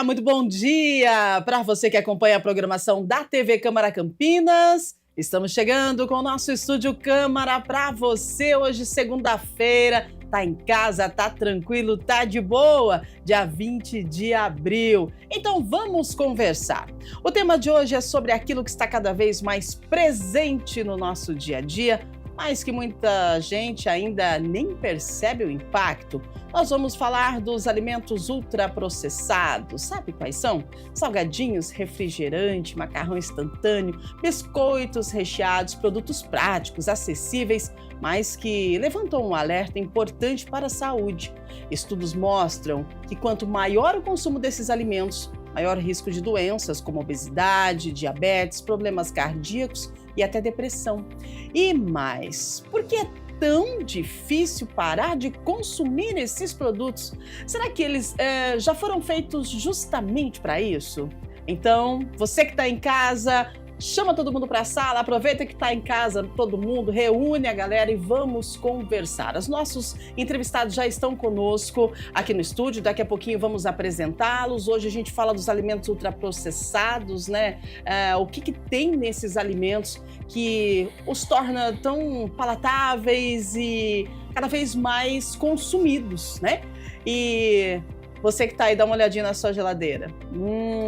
muito bom dia para você que acompanha a programação da TV Câmara Campinas. Estamos chegando com o nosso Estúdio Câmara para você hoje, segunda-feira. Tá em casa, tá tranquilo, tá de boa? Dia 20 de abril. Então vamos conversar. O tema de hoje é sobre aquilo que está cada vez mais presente no nosso dia a dia, mas que muita gente ainda nem percebe o impacto. Nós vamos falar dos alimentos ultraprocessados. Sabe quais são? Salgadinhos, refrigerante, macarrão instantâneo, biscoitos recheados, produtos práticos, acessíveis, mas que levantam um alerta importante para a saúde. Estudos mostram que quanto maior o consumo desses alimentos, maior risco de doenças como obesidade, diabetes, problemas cardíacos e até depressão. E mais, por que é tão difícil parar de consumir esses produtos? Será que eles já foram feitos justamente para isso? Então, você que está em casa, chama todo mundo para a sala, aproveita que está em casa todo mundo, reúne a galera e vamos conversar. Os nossos entrevistados já estão conosco aqui no estúdio, daqui a pouquinho vamos apresentá-los. Hoje a gente fala dos alimentos ultraprocessados, né? O que tem nesses alimentos que os torna tão palatáveis e cada vez mais consumidos, né? E você que está aí, dá uma olhadinha na sua geladeira.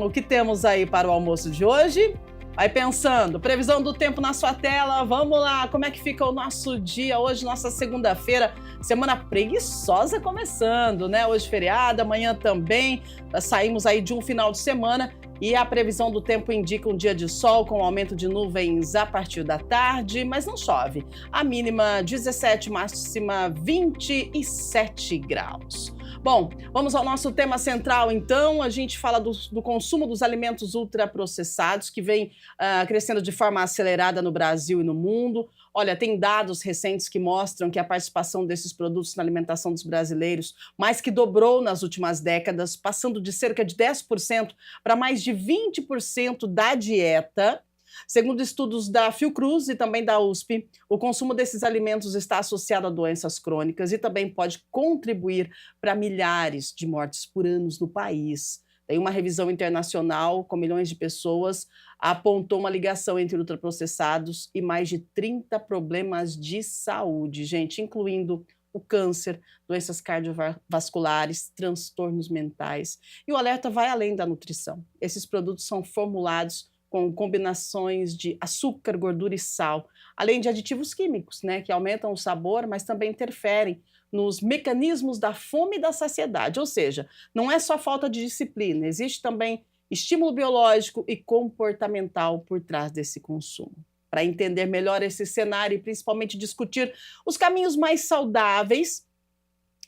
O que temos aí para o almoço de hoje? Vai pensando, previsão do tempo na sua tela, vamos lá, como é que fica o nosso dia hoje, nossa segunda-feira, semana preguiçosa começando, né? Hoje feriado, amanhã também, saímos aí de um final de semana e a previsão do tempo indica um dia de sol com aumento de nuvens a partir da tarde, mas não chove. A mínima 17, máxima 27 graus. Bom, vamos ao nosso tema central então. A gente fala do consumo dos alimentos ultraprocessados que vem crescendo de forma acelerada no Brasil e no mundo. Olha, tem dados recentes que mostram que a participação desses produtos na alimentação dos brasileiros mais que dobrou nas últimas décadas, passando de cerca de 10% para mais de 20% da dieta. Segundo estudos da Fiocruz e também da USP, o consumo desses alimentos está associado a doenças crônicas e também pode contribuir para milhares de mortes por ano no país. Tem uma revisão internacional com milhões de pessoas, apontou uma ligação entre ultraprocessados e mais de 30 problemas de saúde, gente, incluindo o câncer, doenças cardiovasculares, transtornos mentais. E o alerta vai além da nutrição. Esses produtos são formulados com combinações de açúcar, gordura e sal, além de aditivos químicos, né, que aumentam o sabor, mas também interferem nos mecanismos da fome e da saciedade. Ou seja, não é só falta de disciplina, existe também estímulo biológico e comportamental por trás desse consumo. Para entender melhor esse cenário e principalmente discutir os caminhos mais saudáveis,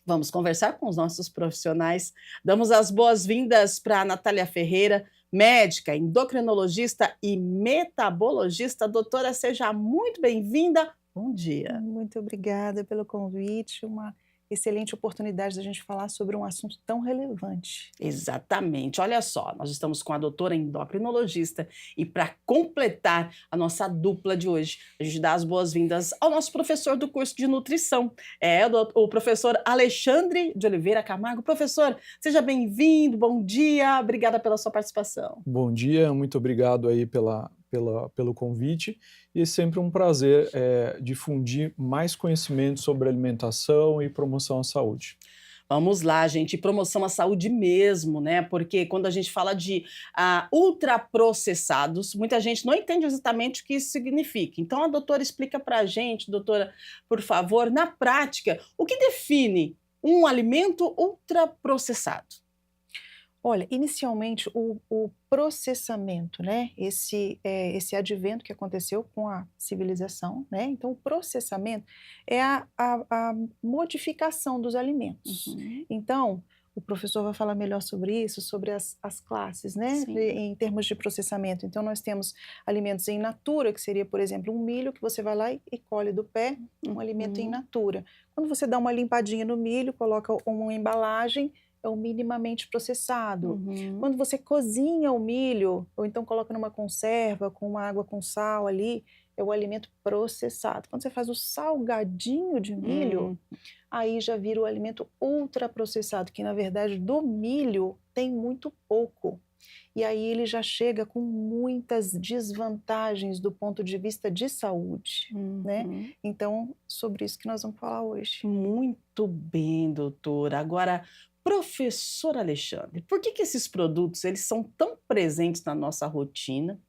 vamos conversar com os nossos profissionais. Damos as boas-vindas para a Natália Ferreira, médica, endocrinologista e metabologista. Doutora, seja muito bem-vinda. Bom dia. Muito obrigada pelo convite, uma excelente oportunidade da gente falar sobre um assunto tão relevante. Exatamente. Olha só, nós estamos com a doutora endocrinologista e para completar a nossa dupla de hoje, a gente dá as boas-vindas ao nosso professor do curso de nutrição, o professor Alexandre de Oliveira Camargo. Professor, seja bem-vindo, bom dia, obrigada pela sua participação. Bom dia, muito obrigado aí pelo convite e é sempre um prazer difundir mais conhecimento sobre alimentação e promoção à saúde. Vamos lá, gente, promoção à saúde mesmo, né? Porque quando a gente fala de ultraprocessados, muita gente não entende exatamente o que isso significa. Então a doutora explica para a gente, doutora, por favor, na prática, o que define um alimento ultraprocessado? Olha, inicialmente o processamento, né? Esse advento que aconteceu com a civilização, né? Então o processamento é a modificação dos alimentos. Uhum. Então o professor vai falar melhor sobre isso, sobre as classes, né? Em termos de processamento. Então nós temos alimentos em natura, que seria, por exemplo, um milho que você vai lá e colhe do pé, um alimento em natura. Quando você dá uma limpadinha no milho, coloca uma embalagem, é o minimamente processado. Quando você cozinha o milho, ou então coloca numa conserva com uma água com sal ali, é o alimento processado. Quando você faz o salgadinho de milho, aí já vira o alimento ultraprocessado, que na verdade do milho tem muito pouco. E aí ele já chega com muitas desvantagens do ponto de vista de saúde, né? Então, sobre isso que nós vamos falar hoje. Muito bem, doutora. Agora, professor Alexandre, por que esses produtos eles são tão presentes na nossa rotina?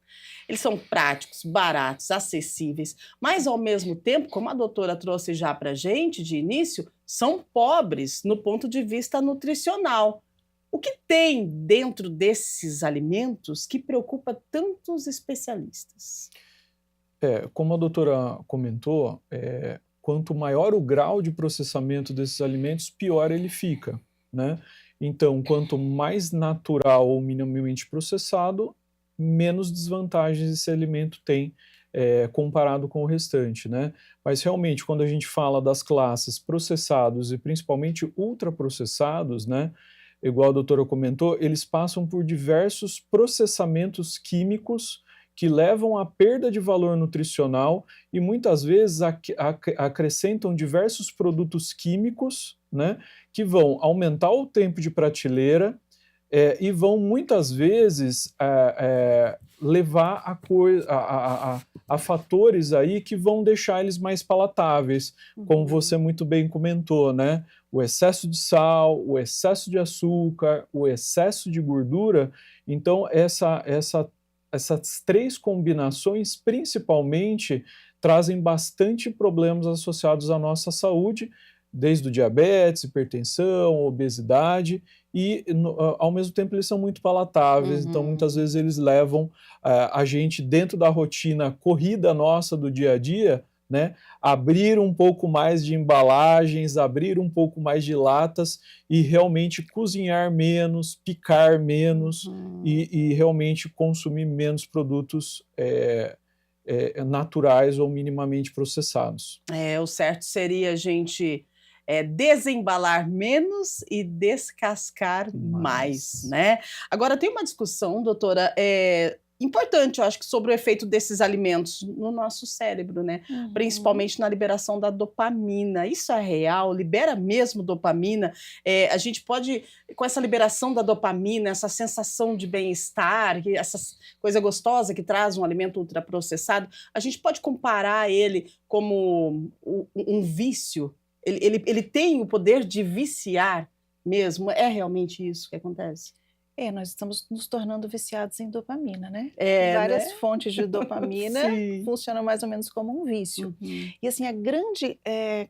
Eles são práticos, baratos, acessíveis, mas ao mesmo tempo, como a doutora trouxe já para a gente de início, são pobres no ponto de vista nutricional. O que tem dentro desses alimentos que preocupa tantos especialistas? Como a doutora comentou, quanto maior o grau de processamento desses alimentos, pior ele fica, né? Então, quanto mais natural ou minimamente processado, menos desvantagens esse alimento tem comparado com o restante, né? Mas realmente, quando a gente fala das classes processados e principalmente ultraprocessados, né? Igual a doutora comentou, eles passam por diversos processamentos químicos que levam à perda de valor nutricional e muitas vezes acrescentam diversos produtos químicos, né, que vão aumentar o tempo de prateleira e vão muitas vezes levar a fatores aí que vão deixar eles mais palatáveis, como você muito bem comentou, né? O excesso de sal, o excesso de açúcar, o excesso de gordura. Então, essas três combinações, principalmente, trazem bastante problemas associados à nossa saúde, desde o diabetes, hipertensão, obesidade, e ao mesmo tempo eles são muito palatáveis, então muitas vezes eles levam a gente dentro da rotina corrida nossa do dia a dia, né, abrir um pouco mais de embalagens, abrir um pouco mais de latas e realmente cozinhar menos, picar menos e realmente consumir menos produtos naturais ou minimamente processados. O certo seria a gente desembalar menos e descascar mais, né? Agora, tem uma discussão, doutora, importante, eu acho, que sobre o efeito desses alimentos no nosso cérebro, né? Principalmente na liberação da dopamina. Isso é real? Libera mesmo dopamina? A gente pode, com essa liberação da dopamina, essa sensação de bem-estar, essa coisa gostosa que traz um alimento ultraprocessado, a gente pode comparar ele como um vício? Ele tem o poder de viciar mesmo? É realmente isso que acontece? Nós estamos nos tornando viciados em dopamina, né? Várias fontes de dopamina funcionam mais ou menos como um vício. E assim, a grande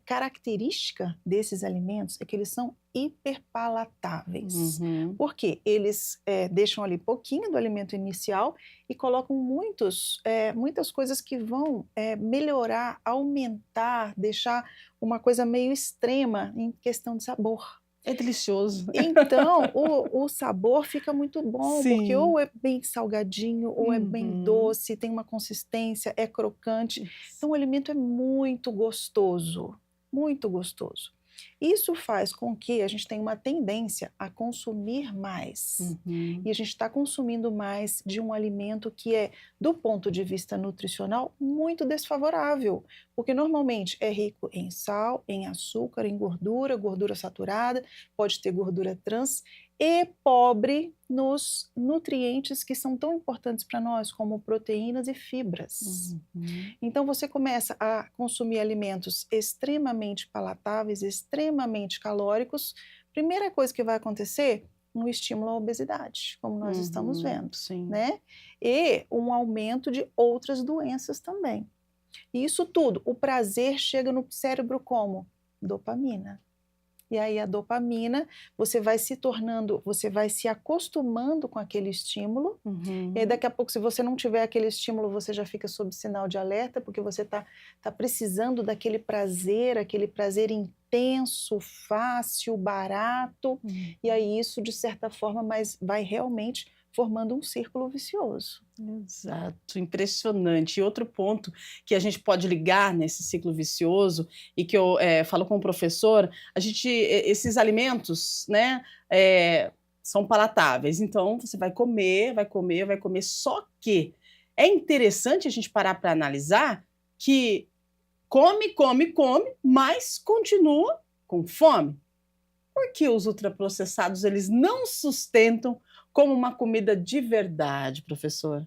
característica desses alimentos é que eles são hiperpalatáveis. Porque eles deixam ali pouquinho do alimento inicial e colocam muitas coisas que vão melhorar, aumentar, deixar uma coisa meio extrema em questão de sabor. É delicioso. Então, o sabor fica muito bom, porque ou é bem salgadinho, ou é bem doce, tem uma consistência, é crocante. Então, o alimento é muito gostoso, muito gostoso. Isso faz com que a gente tenha uma tendência a consumir mais. E a gente está consumindo mais de um alimento que é, do ponto de vista nutricional, muito desfavorável. Porque normalmente é rico em sal, em açúcar, em gordura saturada, pode ter gordura trans e pobre nos nutrientes que são tão importantes para nós, como proteínas e fibras. Então você começa a consumir alimentos extremamente palatáveis, extremamente calóricos. Primeira coisa que vai acontecer, um estímulo à obesidade, como nós estamos vendo, né? E um aumento de outras doenças também. E isso tudo, o prazer chega no cérebro como? Dopamina. E aí a dopamina, você vai se acostumando com aquele estímulo, e aí daqui a pouco, se você não tiver aquele estímulo, você já fica sob sinal de alerta, porque você está precisando daquele prazer intenso, fácil, barato, e aí isso, de certa forma, vai realmente formando um círculo vicioso. Exato, impressionante. E outro ponto que a gente pode ligar nesse ciclo vicioso, e que eu falo com o professor, esses alimentos, né, são palatáveis, então você vai comer, só que é interessante a gente parar para analisar que come, mas continua com fome. Por que os ultraprocessados eles não sustentam como uma comida de verdade, professor?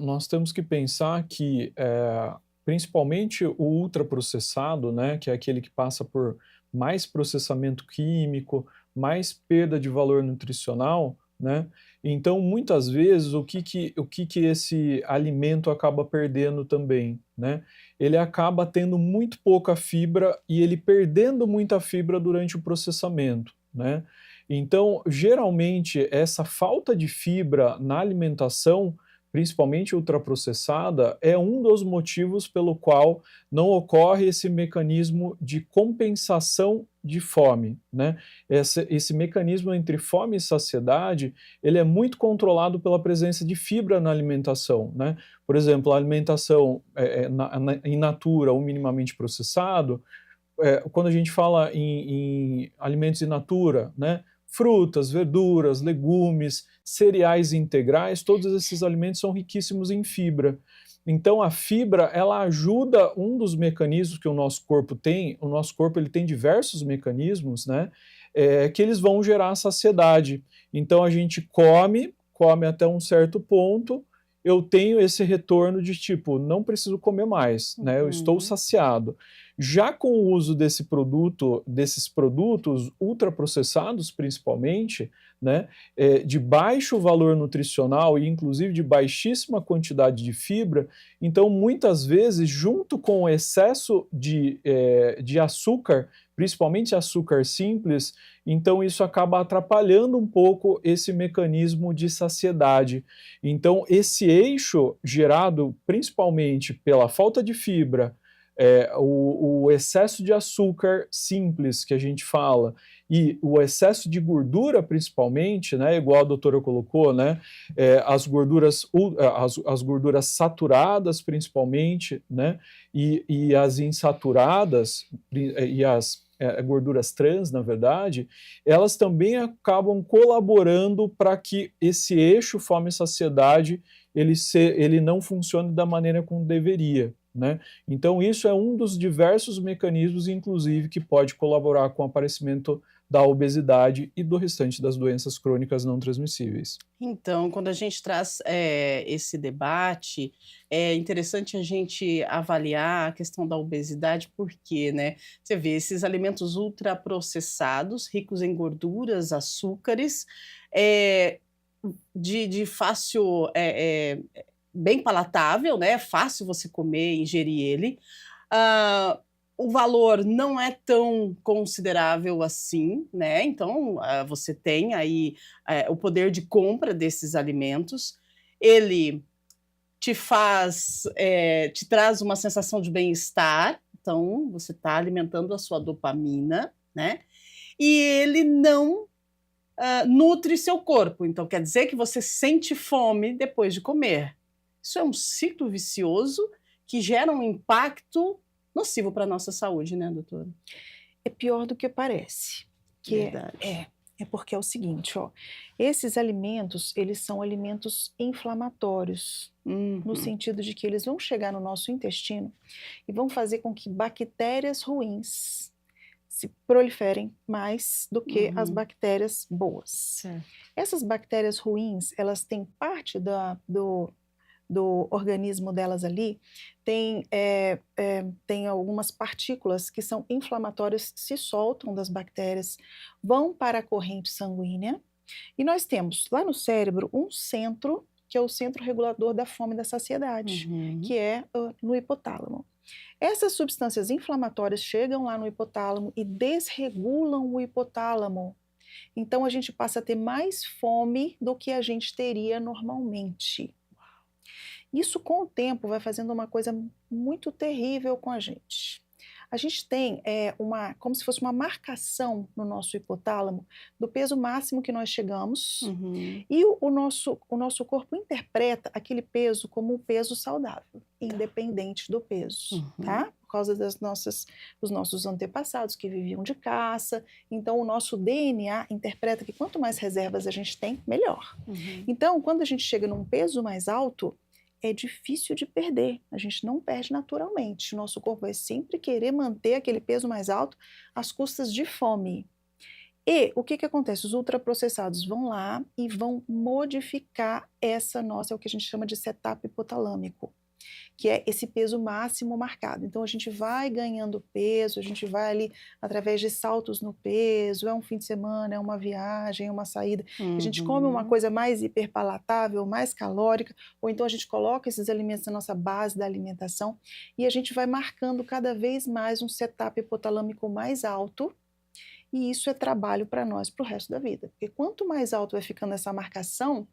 Nós temos que pensar que, principalmente o ultraprocessado, né, que é aquele que passa por mais processamento químico, mais perda de valor nutricional, né? Então, muitas vezes, o que esse alimento acaba perdendo também, né? Ele acaba tendo muito pouca fibra e ele perdendo muita fibra durante o processamento, né? Então, geralmente, essa falta de fibra na alimentação, principalmente ultraprocessada, é um dos motivos pelo qual não ocorre esse mecanismo de compensação de fome, né? Esse mecanismo entre fome e saciedade, ele é muito controlado pela presença de fibra na alimentação, né? Por exemplo, a alimentação in natura ou minimamente processado, quando a gente fala em alimentos in natura, né? Frutas, verduras, legumes, cereais integrais, todos esses alimentos são riquíssimos em fibra. Então a fibra, ela ajuda um dos mecanismos que o nosso corpo tem. O nosso corpo ele tem diversos mecanismos, né, que eles vão gerar saciedade. Então a gente come até um certo ponto, eu tenho esse retorno de tipo, não preciso comer mais, né, eu estou saciado. Já com o uso desses produtos ultraprocessados, principalmente, né, de baixo valor nutricional e inclusive de baixíssima quantidade de fibra, então muitas vezes, junto com o excesso de açúcar, principalmente açúcar simples, então isso acaba atrapalhando um pouco esse mecanismo de saciedade. Então esse eixo gerado principalmente pela falta de fibra, o excesso de açúcar simples que a gente fala e o excesso de gordura principalmente, né, igual a doutora colocou, né, as gorduras saturadas principalmente, né, e as insaturadas e as gorduras trans, na verdade, elas também acabam colaborando para que esse eixo fome e saciedade ele não funcione da maneira como deveria, né? Então isso é um dos diversos mecanismos, inclusive, que pode colaborar com o aparecimento da obesidade e do restante das doenças crônicas não transmissíveis. Então, quando a gente traz esse debate, é interessante a gente avaliar a questão da obesidade, porque, né, você vê esses alimentos ultraprocessados, ricos em gorduras, açúcares, de fácil, bem palatável, né? É fácil você comer, ingerir ele. O valor não é tão considerável assim, né? Então, você tem aí o poder de compra desses alimentos. Ele te traz uma sensação de bem-estar. Então, você está alimentando a sua dopamina, né? E ele não nutre seu corpo. Então, quer dizer que você sente fome depois de comer. Isso é um ciclo vicioso que gera um impacto nocivo para a nossa saúde, né, doutora? É pior do que parece. Verdade. É porque é o seguinte, ó, esses alimentos, eles são alimentos inflamatórios, no sentido de que eles vão chegar no nosso intestino e vão fazer com que bactérias ruins se proliferem mais do que as bactérias boas. Certo. Essas bactérias ruins, elas têm parte do organismo delas ali, tem algumas partículas que são inflamatórias, se soltam das bactérias, vão para a corrente sanguínea, e nós temos lá no cérebro um centro, que é o centro regulador da fome e da saciedade, que é no hipotálamo. Essas substâncias inflamatórias chegam lá no hipotálamo e desregulam o hipotálamo. Então a gente passa a ter mais fome do que a gente teria normalmente. Isso, com o tempo, vai fazendo uma coisa muito terrível com a gente. A gente tem como se fosse uma marcação no nosso hipotálamo do peso máximo que nós chegamos, e o nosso corpo interpreta aquele peso como um peso saudável, independente do peso, tá? Por causa dos nossos antepassados que viviam de caça. Então o nosso DNA interpreta que quanto mais reservas a gente tem, melhor. Então, quando a gente chega num peso mais alto, é difícil de perder, a gente não perde naturalmente, o nosso corpo vai sempre querer manter aquele peso mais alto às custas de fome. E o que acontece? Os ultraprocessados vão lá e vão modificar essa nossa, é o que a gente chama de setup hipotalâmico, que é esse peso máximo marcado. Então a gente vai ganhando peso, a gente vai ali através de saltos no peso, é um fim de semana, é uma viagem, é uma saída, a gente come uma coisa mais hiperpalatável, mais calórica, ou então a gente coloca esses alimentos na nossa base da alimentação e a gente vai marcando cada vez mais um setup hipotalâmico mais alto. E isso é trabalho para nós para o resto da vida, porque quanto mais alto vai ficando essa marcação,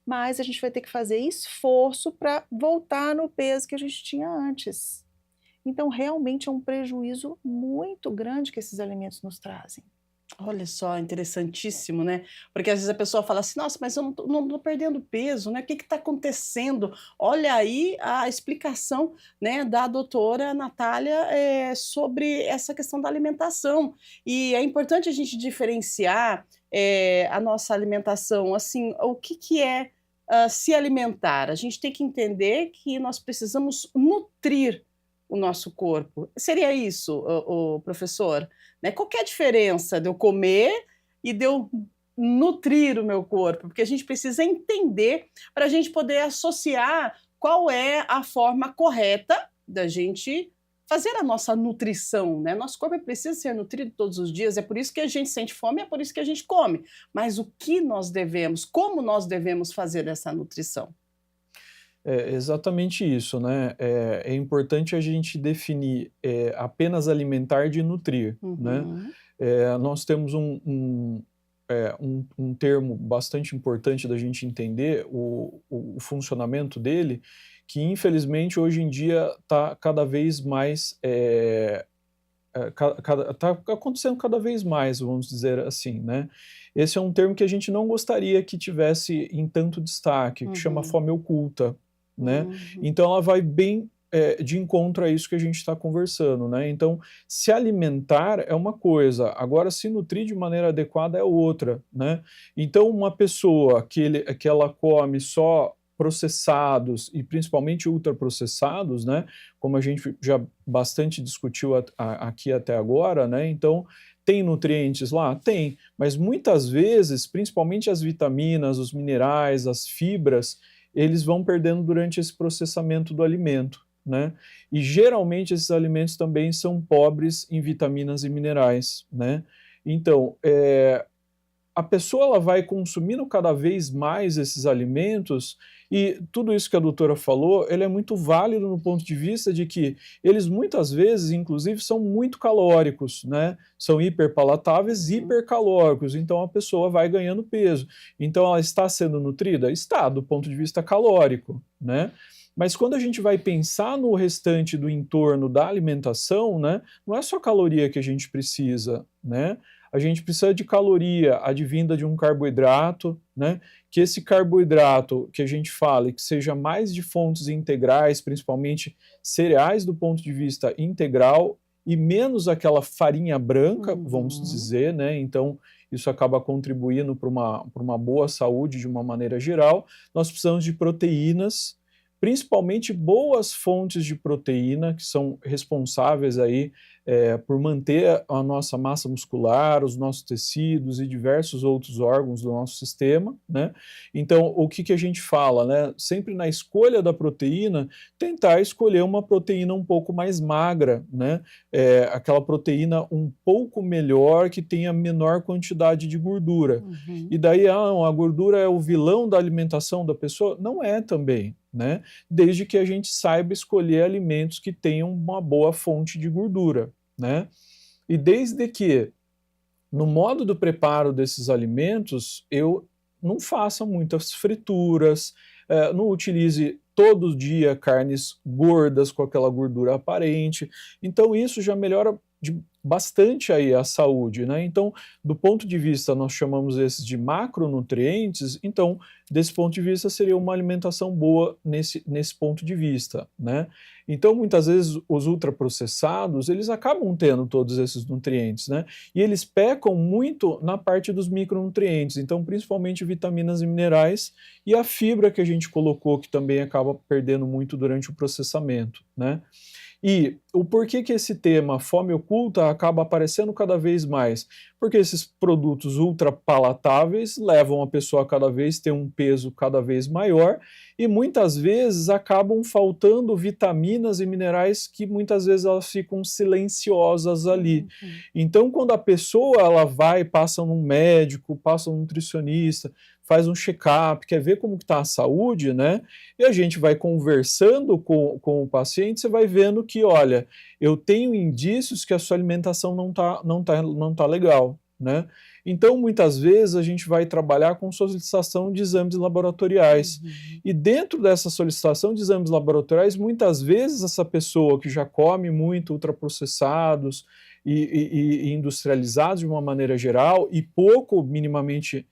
mais a gente vai ter que fazer esforço para voltar no peso que a gente tinha antes. Então, realmente é um prejuízo muito grande que esses alimentos nos trazem. Olha só, interessantíssimo, né? Porque às vezes a pessoa fala assim, nossa, mas eu não tô perdendo peso, né? O que está acontecendo? Olha aí a explicação, né, da doutora Natália sobre essa questão da alimentação. E é importante a gente diferenciar a nossa alimentação, assim, o que é se alimentar? A gente tem que entender que nós precisamos nutrir o nosso corpo. Seria isso, o professor? Né? Qual que é a diferença de eu comer e de eu nutrir o meu corpo? Porque a gente precisa entender para a gente poder associar qual é a forma correta da gente fazer a nossa nutrição, né? Nosso corpo precisa ser nutrido todos os dias, é por isso que a gente sente fome, é por isso que a gente come. Mas o que nós devemos, como nós devemos fazer essa nutrição? É exatamente isso, né? É importante a gente definir apenas alimentar de nutrir, né? Nós temos um termo bastante importante da gente entender o funcionamento dele, que infelizmente hoje em dia está cada vez mais está acontecendo cada vez mais, vamos dizer assim, né? Esse é um termo que a gente não gostaria que tivesse em tanto destaque, que chama fome oculta, né? Então ela vai bem de encontro a isso que a gente está conversando, né? Então, se alimentar é uma coisa, agora se nutrir de maneira adequada é outra, né? Então, uma pessoa que ela come só processados e principalmente ultraprocessados, né? Como a gente já bastante discutiu aqui até agora, né? Então, tem nutrientes lá? Tem, mas muitas vezes, principalmente as vitaminas, os minerais, as fibras, eles vão perdendo durante esse processamento do alimento, né? E geralmente esses alimentos também são pobres em vitaminas e minerais, né? Então, a pessoa ela vai consumindo cada vez mais esses alimentos e tudo isso que a doutora falou, ele é muito válido no ponto de vista de que eles muitas vezes, inclusive, são muito calóricos, né? São hiperpalatáveis e hipercalóricos, então a pessoa vai ganhando peso. Então ela está sendo nutrida? Está, do ponto de vista calórico, né? Mas quando a gente vai pensar no restante do entorno da alimentação, né, não é só caloria que a gente precisa, né? A gente precisa de caloria advinda de um carboidrato, né? Que esse carboidrato que a gente fala, que seja mais de fontes integrais, principalmente cereais do ponto de vista integral, e menos aquela farinha branca, vamos dizer, né? Então, isso acaba contribuindo para uma boa saúde de uma maneira geral. Nós precisamos de proteínas, principalmente boas fontes de proteína, que são responsáveis aí por manter a nossa massa muscular, os nossos tecidos e diversos outros órgãos do nosso sistema, né? Então, o que a gente fala, né? Sempre na escolha da proteína, tentar escolher uma proteína um pouco mais magra, né? Aquela proteína um pouco melhor, que tenha menor quantidade de gordura. E daí, a gordura é o vilão da alimentação da pessoa? Não é também, né? Desde que a gente saiba escolher alimentos que tenham uma boa fonte de gordura, né? E desde que no modo do preparo desses alimentos eu não faça muitas frituras, não utilize todo dia carnes gordas com aquela gordura aparente. Então isso já melhora bastante aí a saúde, né? Então, do ponto de vista, nós chamamos esses de macronutrientes, então, desse ponto de vista, seria uma alimentação boa nesse ponto de vista, né? Então, muitas vezes, os ultraprocessados, eles acabam tendo todos esses nutrientes, né? E eles pecam muito na parte dos micronutrientes, então, principalmente vitaminas e minerais, e a fibra que a gente colocou, que também acaba perdendo muito durante o processamento, né? E o porquê que esse tema fome oculta acaba aparecendo cada vez mais? Porque esses produtos ultrapalatáveis levam a pessoa a cada vez ter um peso cada vez maior e muitas vezes acabam faltando vitaminas e minerais que muitas vezes elas ficam silenciosas ali. Então, quando a pessoa ela vai, passa num médico, passa num nutricionista, faz um check-up, quer ver como está a saúde, né? E a gente vai conversando com o paciente, você vai vendo que, olha, eu tenho indícios que a sua alimentação não tá legal, né? Então, muitas vezes, a gente vai trabalhar com solicitação de exames laboratoriais. E dentro dessa solicitação de exames laboratoriais, muitas vezes essa pessoa que já come muito ultraprocessados e industrializados de uma maneira geral e pouco minimamente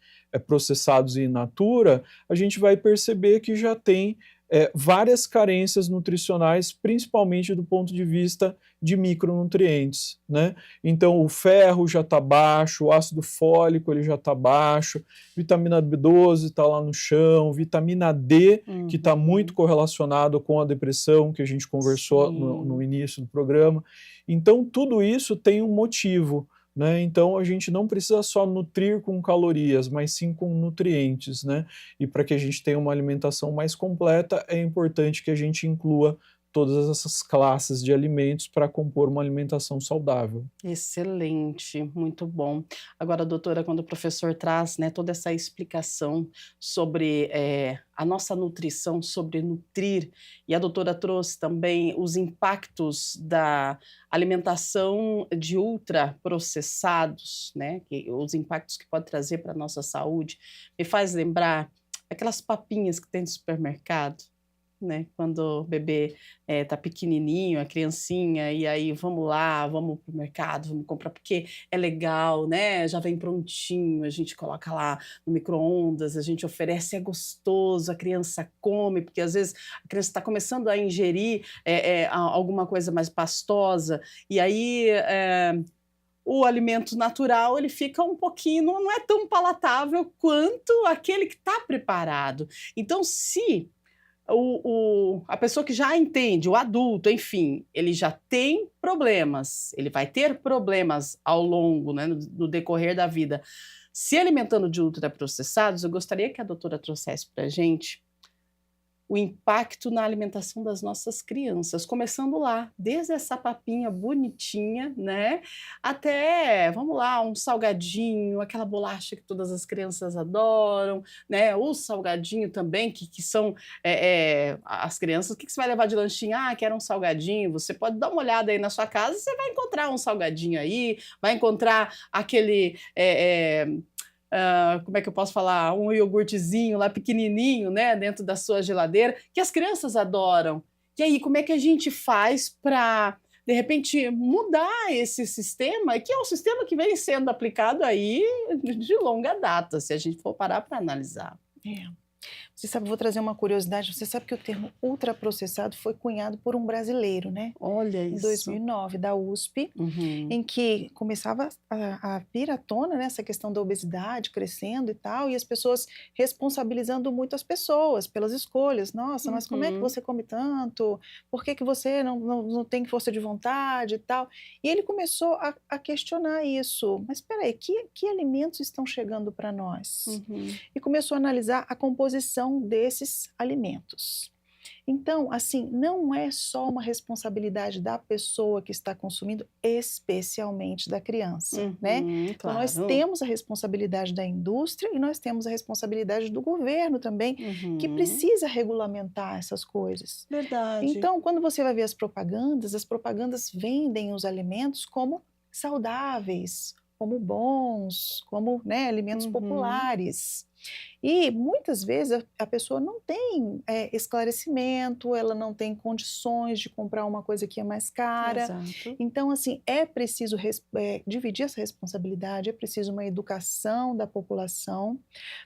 processados in natura, a gente vai perceber que já tem várias carências nutricionais, principalmente do ponto de vista de micronutrientes, né? Então o ferro já está baixo, o ácido fólico ele já está baixo, vitamina B12 está lá no chão, vitamina D, que está muito correlacionado com a depressão, que a gente conversou no início do programa. Então tudo isso tem um motivo, né? Então a gente não precisa só nutrir com calorias, mas sim com nutrientes, né? E para que a gente tenha uma alimentação mais completa, é importante que a gente inclua todas essas classes de alimentos para compor uma alimentação saudável. Excelente, muito bom. Agora, doutora, quando o professor traz, né, toda essa explicação sobre a nossa nutrição, sobre nutrir, e a doutora trouxe também os impactos da alimentação de ultraprocessados, né, os impactos que pode trazer para a nossa saúde, me faz lembrar aquelas papinhas que tem no supermercado, né, quando o bebê tá pequenininho, a criancinha, e aí vamos lá, vamos pro mercado, vamos comprar, porque é legal, né, já vem prontinho, a gente coloca lá no micro-ondas, a gente oferece, é gostoso, a criança come, porque às vezes a criança está começando a ingerir alguma coisa mais pastosa, e aí o alimento natural ele fica um pouquinho, não é tão palatável quanto aquele que está preparado. Então, se a pessoa que já entende, o adulto, enfim, ele já tem problemas, ele vai ter problemas ao longo, né, no decorrer da vida. Se alimentando de ultraprocessados, eu gostaria que a doutora trouxesse para a gente o impacto na alimentação das nossas crianças, começando lá, desde essa papinha bonitinha, né, até, vamos lá, um salgadinho, aquela bolacha que todas as crianças adoram, né, o salgadinho também, que são as crianças, o que você vai levar de lanchinho? Ah, quero um salgadinho, você pode dar uma olhada aí na sua casa, você vai encontrar um salgadinho aí, vai encontrar aquele... como é que eu posso falar, um iogurtezinho lá pequenininho, né, dentro da sua geladeira, que as crianças adoram. E aí, como é que a gente faz para, de repente, mudar esse sistema, que é um sistema que vem sendo aplicado aí de longa data, se a gente for parar para analisar. Você sabe, vou trazer uma curiosidade, você sabe que o termo ultraprocessado foi cunhado por um brasileiro, né? Olha isso. Em 2009, da USP, em que começava a vir à tona, né, essa questão da obesidade crescendo e tal, e as pessoas responsabilizando muito as pessoas pelas escolhas. Nossa, mas como é que você come tanto? Por que você não tem força de vontade e tal? E ele começou a questionar isso. Mas espera aí, que alimentos estão chegando para nós? E começou a analisar a composição desses alimentos. Então, assim, não é só uma responsabilidade da pessoa que está consumindo, especialmente da criança, né? Então, nós temos a responsabilidade da indústria e nós temos a responsabilidade do governo também, que precisa regulamentar essas coisas. Verdade. Então, quando você vai ver as propagandas vendem os alimentos como saudáveis, como bons, como, né, alimentos populares. E muitas vezes a pessoa não tem esclarecimento, ela não tem condições de comprar uma coisa que é mais cara. Exato. Então, assim, é preciso dividir essa responsabilidade, é preciso uma educação da população,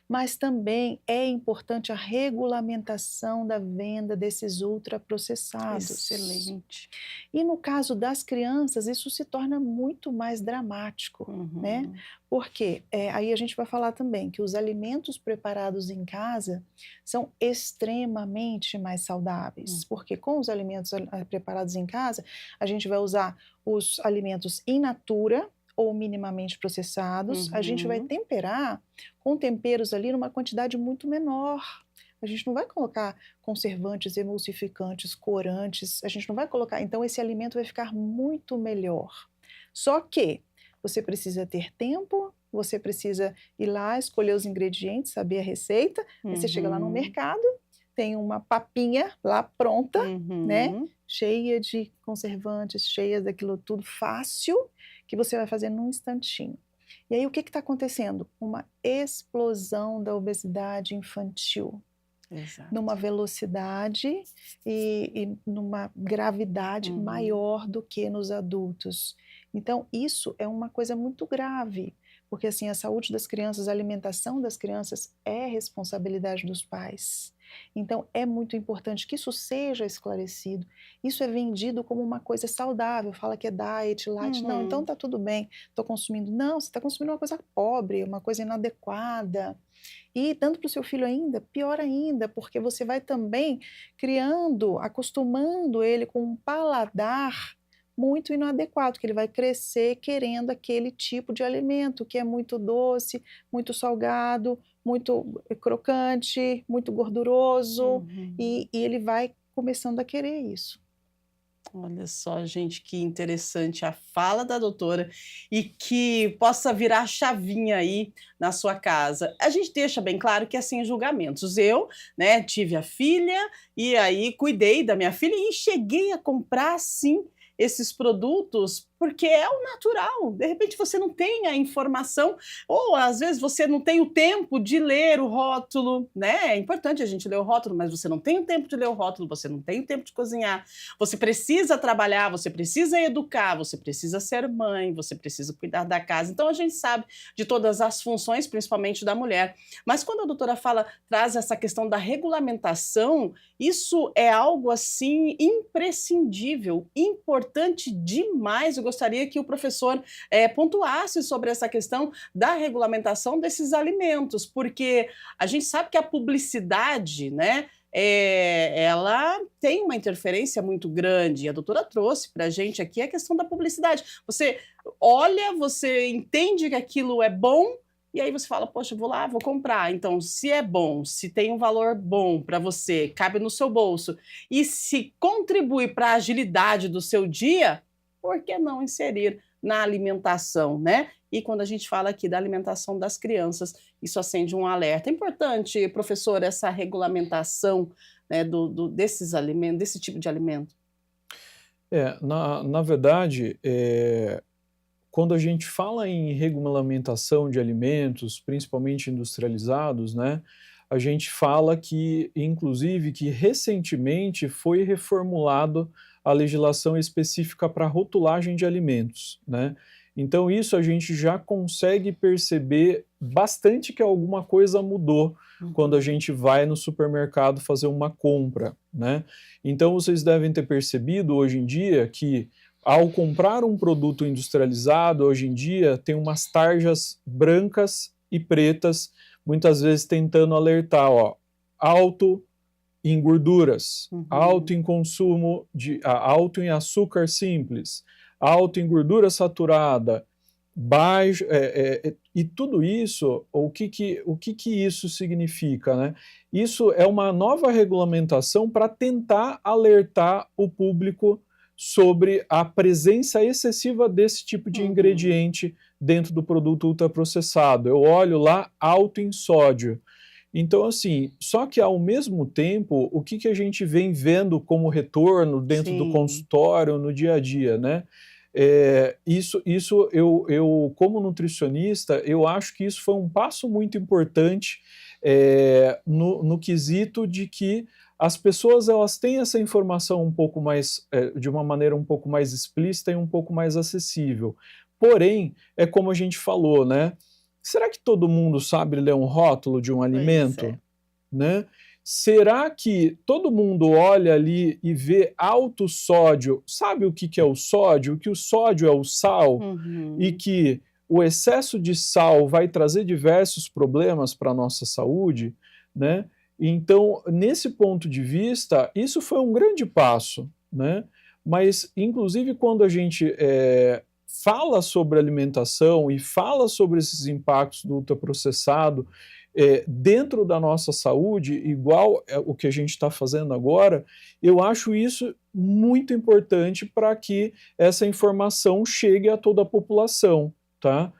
mas também é importante a regulamentação da venda desses ultraprocessados. Excelente. E no caso das crianças, isso se torna muito mais dramático, né? Uhum. Porque aí a gente vai falar também que os alimentos preparados em casa são extremamente mais saudáveis, porque com os alimentos preparados em casa, a gente vai usar os alimentos in natura ou minimamente processados, a gente vai Uhum. temperar com temperos ali numa quantidade muito menor. A gente não vai colocar conservantes, emulsificantes, corantes, a gente não vai colocar. Então, esse alimento vai ficar muito melhor. Só que você precisa ter tempo, você precisa ir lá, escolher os ingredientes, saber a receita. Aí você chega lá no Uhum. mercado, tem uma papinha lá pronta, né? Uhum. Cheia de conservantes, cheia daquilo tudo fácil, que você vai fazer num instantinho. E aí o que está acontecendo? Uma explosão da obesidade infantil. Exato. Numa velocidade e numa gravidade maior do que nos adultos. Então, isso é uma coisa muito grave, porque assim, a saúde das crianças, a alimentação das crianças é responsabilidade dos pais. Então, é muito importante que isso seja esclarecido. Isso é vendido como uma coisa saudável, fala que é diet, light. Não, então tá tudo bem, estou consumindo. Não, você está consumindo uma coisa pobre, uma coisa inadequada. E dando para o seu filho ainda, pior ainda, porque você vai também criando, acostumando ele com um paladar muito inadequado, que ele vai crescer querendo aquele tipo de alimento, que é muito doce, muito salgado, muito crocante, muito gorduroso, e ele vai começando a querer isso. Olha só, gente, que interessante a fala da doutora e que possa virar chavinha aí na sua casa. A gente deixa bem claro que é sem julgamentos. Eu, né, tive a filha e aí cuidei da minha filha e cheguei a comprar, sim, esses produtos porque é o natural. De repente você não tem a informação ou às vezes você não tem o tempo de ler o rótulo, né? É importante a gente ler o rótulo, mas você não tem o tempo de ler o rótulo, você não tem o tempo de cozinhar. Você precisa trabalhar, você precisa educar, você precisa ser mãe, você precisa cuidar da casa. Então a gente sabe de todas as funções, principalmente da mulher. Mas quando a doutora traz essa questão da regulamentação, isso é algo assim imprescindível, importante demais. Eu gostaria que o professor pontuasse sobre essa questão da regulamentação desses alimentos, porque a gente sabe que a publicidade, né, ela tem uma interferência muito grande. A doutora trouxe para a gente aqui a questão da publicidade. Você olha, você entende que aquilo é bom, e aí você fala, poxa, vou lá, vou comprar. Então, se é bom, se tem um valor bom para você, cabe no seu bolso, e se contribui para a agilidade do seu dia, por que não inserir na alimentação, né? E quando a gente fala aqui da alimentação das crianças, isso acende um alerta. É importante, professor, essa regulamentação, né, desses alimentos, desse tipo de alimento? Na verdade, quando a gente fala em regulamentação de alimentos, principalmente industrializados, né, a gente fala que, inclusive, que recentemente foi reformulado a legislação específica para rotulagem de alimentos, né? Então isso a gente já consegue perceber bastante que alguma coisa mudou quando a gente vai no supermercado fazer uma compra, né? Então vocês devem ter percebido hoje em dia que ao comprar um produto industrializado, hoje em dia tem umas tarjas brancas e pretas, muitas vezes tentando alertar, ó, alto em gorduras, alto em consumo, alto em açúcar simples, alto em gordura saturada, baixo, e tudo isso, o que isso significa, né? Isso é uma nova regulamentação para tentar alertar o público sobre a presença excessiva desse tipo de ingrediente dentro do produto ultraprocessado. Eu olho lá, alto em sódio. Então, assim, só que ao mesmo tempo, o que a gente vem vendo como retorno dentro do consultório, no dia a dia, né? Isso eu como nutricionista, eu acho que isso foi um passo muito importante no quesito de que as pessoas elas têm essa informação um pouco mais, de uma maneira um pouco mais explícita e um pouco mais acessível. Porém, é como a gente falou, né? Será que todo mundo sabe ler um rótulo de um alimento? Né? Será que todo mundo olha ali e vê alto sódio? Sabe o que é o sódio? Que o sódio é o sal e que o excesso de sal vai trazer diversos problemas para a nossa saúde, né? Então, nesse ponto de vista, isso foi um grande passo, né? Mas, inclusive, quando a gente fala sobre alimentação e fala sobre esses impactos do ultraprocessado dentro da nossa saúde, igual o que a gente está fazendo agora, eu acho isso muito importante para que essa informação chegue a toda a população, tá?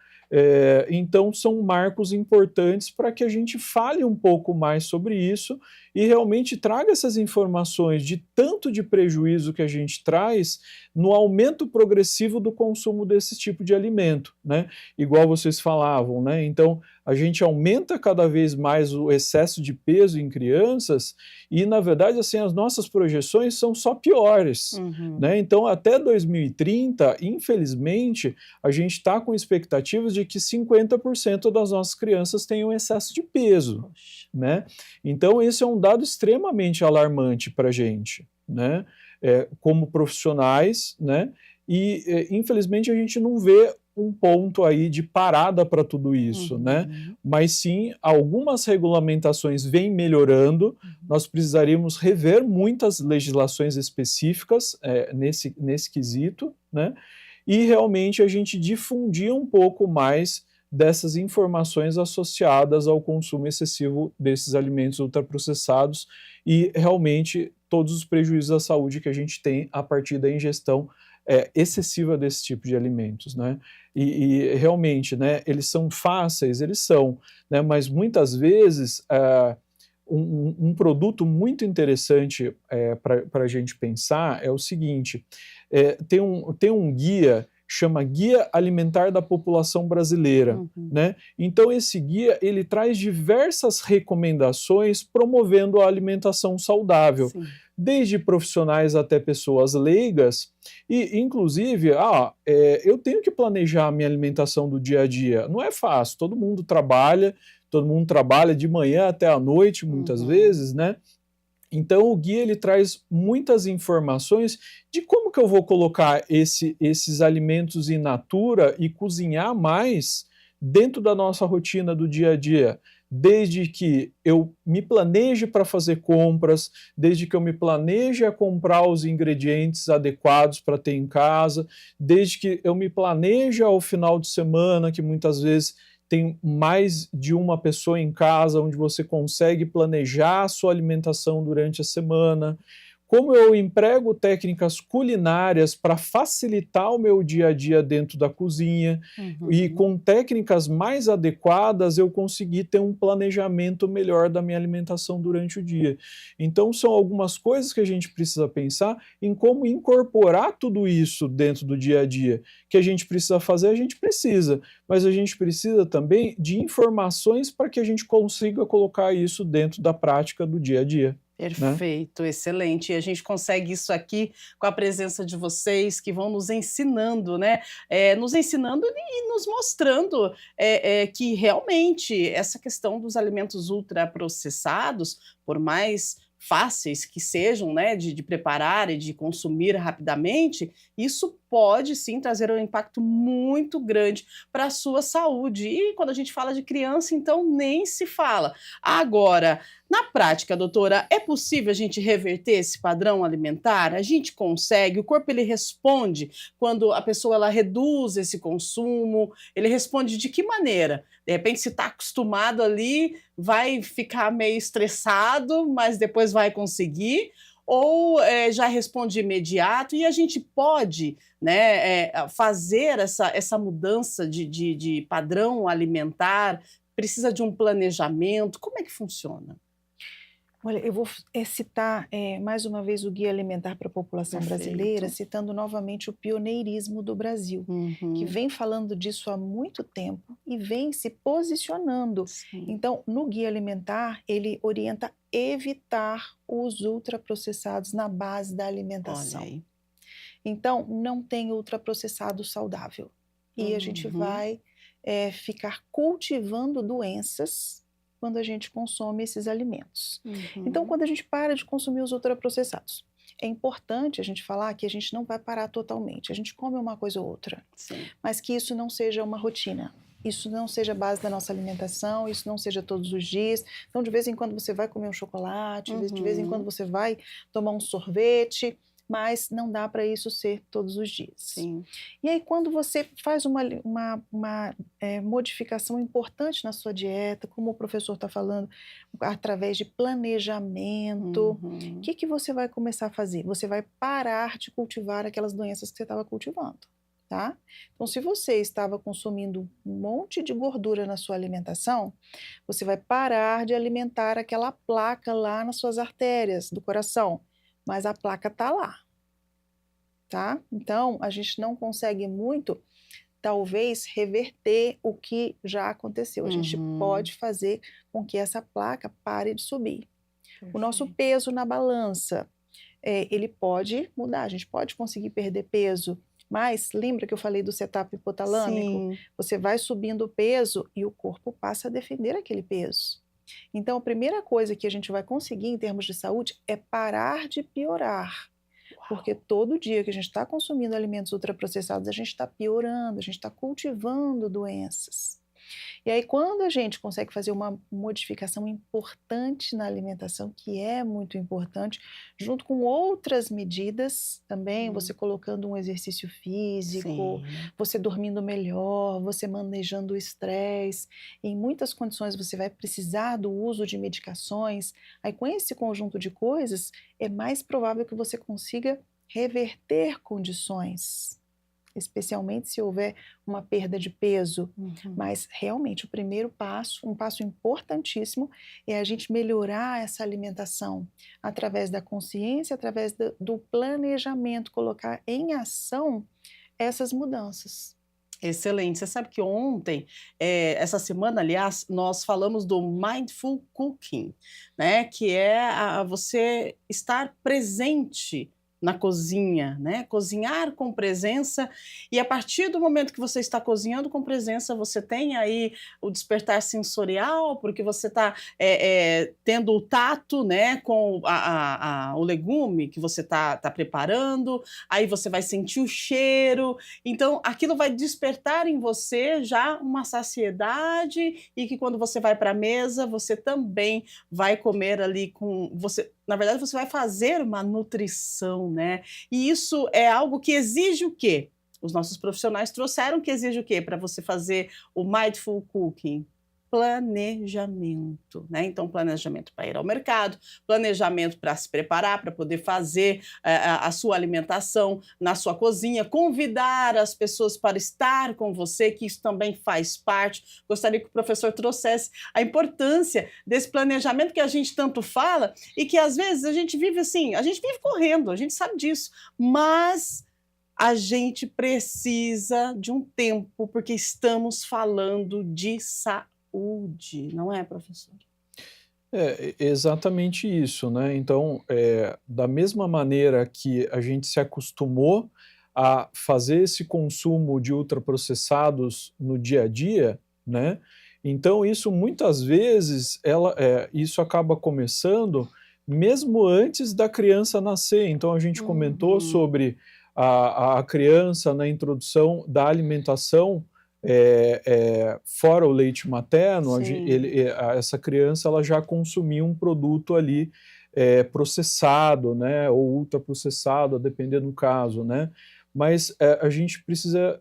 Então, são marcos importantes para que a gente fale um pouco mais sobre isso e realmente traga essas informações de tanto de prejuízo que a gente traz no aumento progressivo do consumo desse tipo de alimento, né? Igual vocês falavam, né? Então, a gente aumenta cada vez mais o excesso de peso em crianças e, na verdade, assim, as nossas projeções são só piores, né? Então, até 2030, infelizmente, a gente está com expectativas de que 50% das nossas crianças tenham excesso de peso, né? Então, esse é um dado extremamente alarmante para a gente, né? Como profissionais, né? E, infelizmente, a gente não vê um ponto aí de parada para tudo isso, né? Mas sim, algumas regulamentações vêm melhorando, nós precisaríamos rever muitas legislações específicas nesse quesito, né? E realmente a gente difundir um pouco mais dessas informações associadas ao consumo excessivo desses alimentos ultraprocessados e realmente todos os prejuízos à saúde que a gente tem a partir da ingestão excessiva desse tipo de alimentos, né? E realmente, né, eles são fáceis, eles são, né, mas muitas vezes um produto muito interessante para a gente pensar é o seguinte, tem um guia, chama Guia Alimentar da População Brasileira, né? Então esse guia, ele traz diversas recomendações promovendo a alimentação saudável. Sim. Desde profissionais até pessoas leigas, e inclusive, eu tenho que planejar a minha alimentação do dia a dia. Não é fácil, todo mundo trabalha de manhã até à noite, muitas vezes, né? Então o guia ele traz muitas informações de como que eu vou colocar esses alimentos in natura e cozinhar mais dentro da nossa rotina do dia a dia. Desde que eu me planeje para fazer compras, desde que eu me planeje a comprar os ingredientes adequados para ter em casa, desde que eu me planeje ao final de semana, que muitas vezes tem mais de uma pessoa em casa, onde você consegue planejar a sua alimentação durante a semana. Como eu emprego técnicas culinárias para facilitar o meu dia a dia dentro da cozinha e com técnicas mais adequadas eu consegui ter um planejamento melhor da minha alimentação durante o dia. Então são algumas coisas que a gente precisa pensar em como incorporar tudo isso dentro do dia a dia. Que a gente precisa fazer, a gente precisa, mas a gente precisa também de informações para que a gente consiga colocar isso dentro da prática do dia a dia. Perfeito, né? Excelente. E a gente consegue isso aqui com a presença de vocês que vão nos ensinando, né? Nos ensinando e nos mostrando que realmente essa questão dos alimentos ultraprocessados, por mais fáceis que sejam, né, de preparar e de consumir rapidamente, isso pode sim trazer um impacto muito grande para a sua saúde. E quando a gente fala de criança, então nem se fala. Agora, na prática, doutora, é possível a gente reverter esse padrão alimentar? A gente consegue? O corpo ele responde quando a pessoa ela reduz esse consumo? Ele responde de que maneira? De repente, se está acostumado ali, vai ficar meio estressado, mas depois vai conseguir? Ou já responde imediato? E a gente pode, né, fazer essa mudança de padrão alimentar? Precisa de um planejamento? Como é que funciona? Olha, eu vou citar mais uma vez o Guia Alimentar para a População Brasileira, Perfeito. citando novamente o pioneirismo do Brasil, que Uhum. vem falando disso há muito tempo e vem se posicionando. Sim. Então, no Guia Alimentar, ele orienta evitar os ultraprocessados na base da Olha alimentação. aí. Então, não tem ultraprocessado saudável. E a gente Uhum. vai ficar cultivando doenças quando a gente consome esses alimentos. Então, Uhum. quando a gente para de consumir os ultraprocessados, é importante a gente falar que a gente não vai parar totalmente. A gente come uma coisa ou outra, Sim. mas que isso não seja uma rotina. Isso não seja a base da nossa alimentação, isso não seja todos os dias. Então, de vez em quando você vai comer um chocolate, de vez em quando Uhum. você vai tomar um sorvete, mas não dá para isso ser todos os dias. Sim. E aí, quando você faz uma modificação importante na sua dieta, como o professor está falando, através de planejamento, o Uhum. que você vai começar a fazer? Você vai parar de cultivar aquelas doenças que você estava cultivando, tá? Então, se você estava consumindo um monte de gordura na sua alimentação, você vai parar de alimentar aquela placa lá nas suas artérias do coração, mas a placa está lá. Tá? Então, a gente não consegue muito, talvez, reverter o que já aconteceu. A gente Uhum. pode fazer com que essa placa pare de subir. O nosso Perfeito. peso na balança, ele pode mudar, a gente pode conseguir perder peso, mas lembra que eu falei do setup hipotalâmico? Sim. Você vai subindo o peso e o corpo passa a defender aquele peso. Então, a primeira coisa que a gente vai conseguir em termos de saúde é parar de piorar. Porque todo dia que a gente está consumindo alimentos ultraprocessados, a gente está piorando, a gente está cultivando doenças. E aí, quando a gente consegue fazer uma modificação importante na alimentação, que é muito importante, junto com outras medidas também, você colocando um exercício físico, Sim. você dormindo melhor, você manejando o estresse, em muitas condições você vai precisar do uso de medicações. Aí, com esse conjunto de coisas, é mais provável que você consiga reverter condições, especialmente se houver uma perda de peso. Uhum. Mas realmente o primeiro passo, um passo importantíssimo, é a gente melhorar essa alimentação através da consciência, através do planejamento, colocar em ação essas mudanças. Excelente. Você sabe que ontem, essa semana, aliás, nós falamos do Mindful Cooking, né? Que é você estar presente na cozinha, né? Cozinhar com presença, e a partir do momento que você está cozinhando com presença, você tem aí o despertar sensorial, porque você está tendo o tato, né? Com o legume que você está preparando, aí você vai sentir o cheiro. Então, aquilo vai despertar em você já uma saciedade, e que quando você vai para a mesa, você também vai comer ali com você. Na verdade, você vai fazer uma nutrição, né? E isso é algo que exige o quê? Os nossos profissionais trouxeram que exige o quê para você fazer o Mindful Cooking? Planejamento, né? Então, planejamento para ir ao mercado, planejamento para se preparar, para poder fazer a sua alimentação na sua cozinha, convidar as pessoas para estar com você, que isso também faz parte. Gostaria que o professor trouxesse a importância desse planejamento que a gente tanto fala e que às vezes a gente vive assim, a gente vive correndo, a gente sabe disso, mas a gente precisa de um tempo, porque estamos falando de saúde, não é, professor? É exatamente isso, né? Então, da mesma maneira que a gente se acostumou a fazer esse consumo de ultraprocessados no dia a dia, né? Então, isso muitas vezes isso acaba começando mesmo antes da criança nascer. Então, a gente comentou Uhum. sobre a criança na introdução da alimentação fora o leite materno, Sim. essa criança ela já consumia um produto ali processado, né, ou ultraprocessado, a depender do caso, né? Mas a gente precisa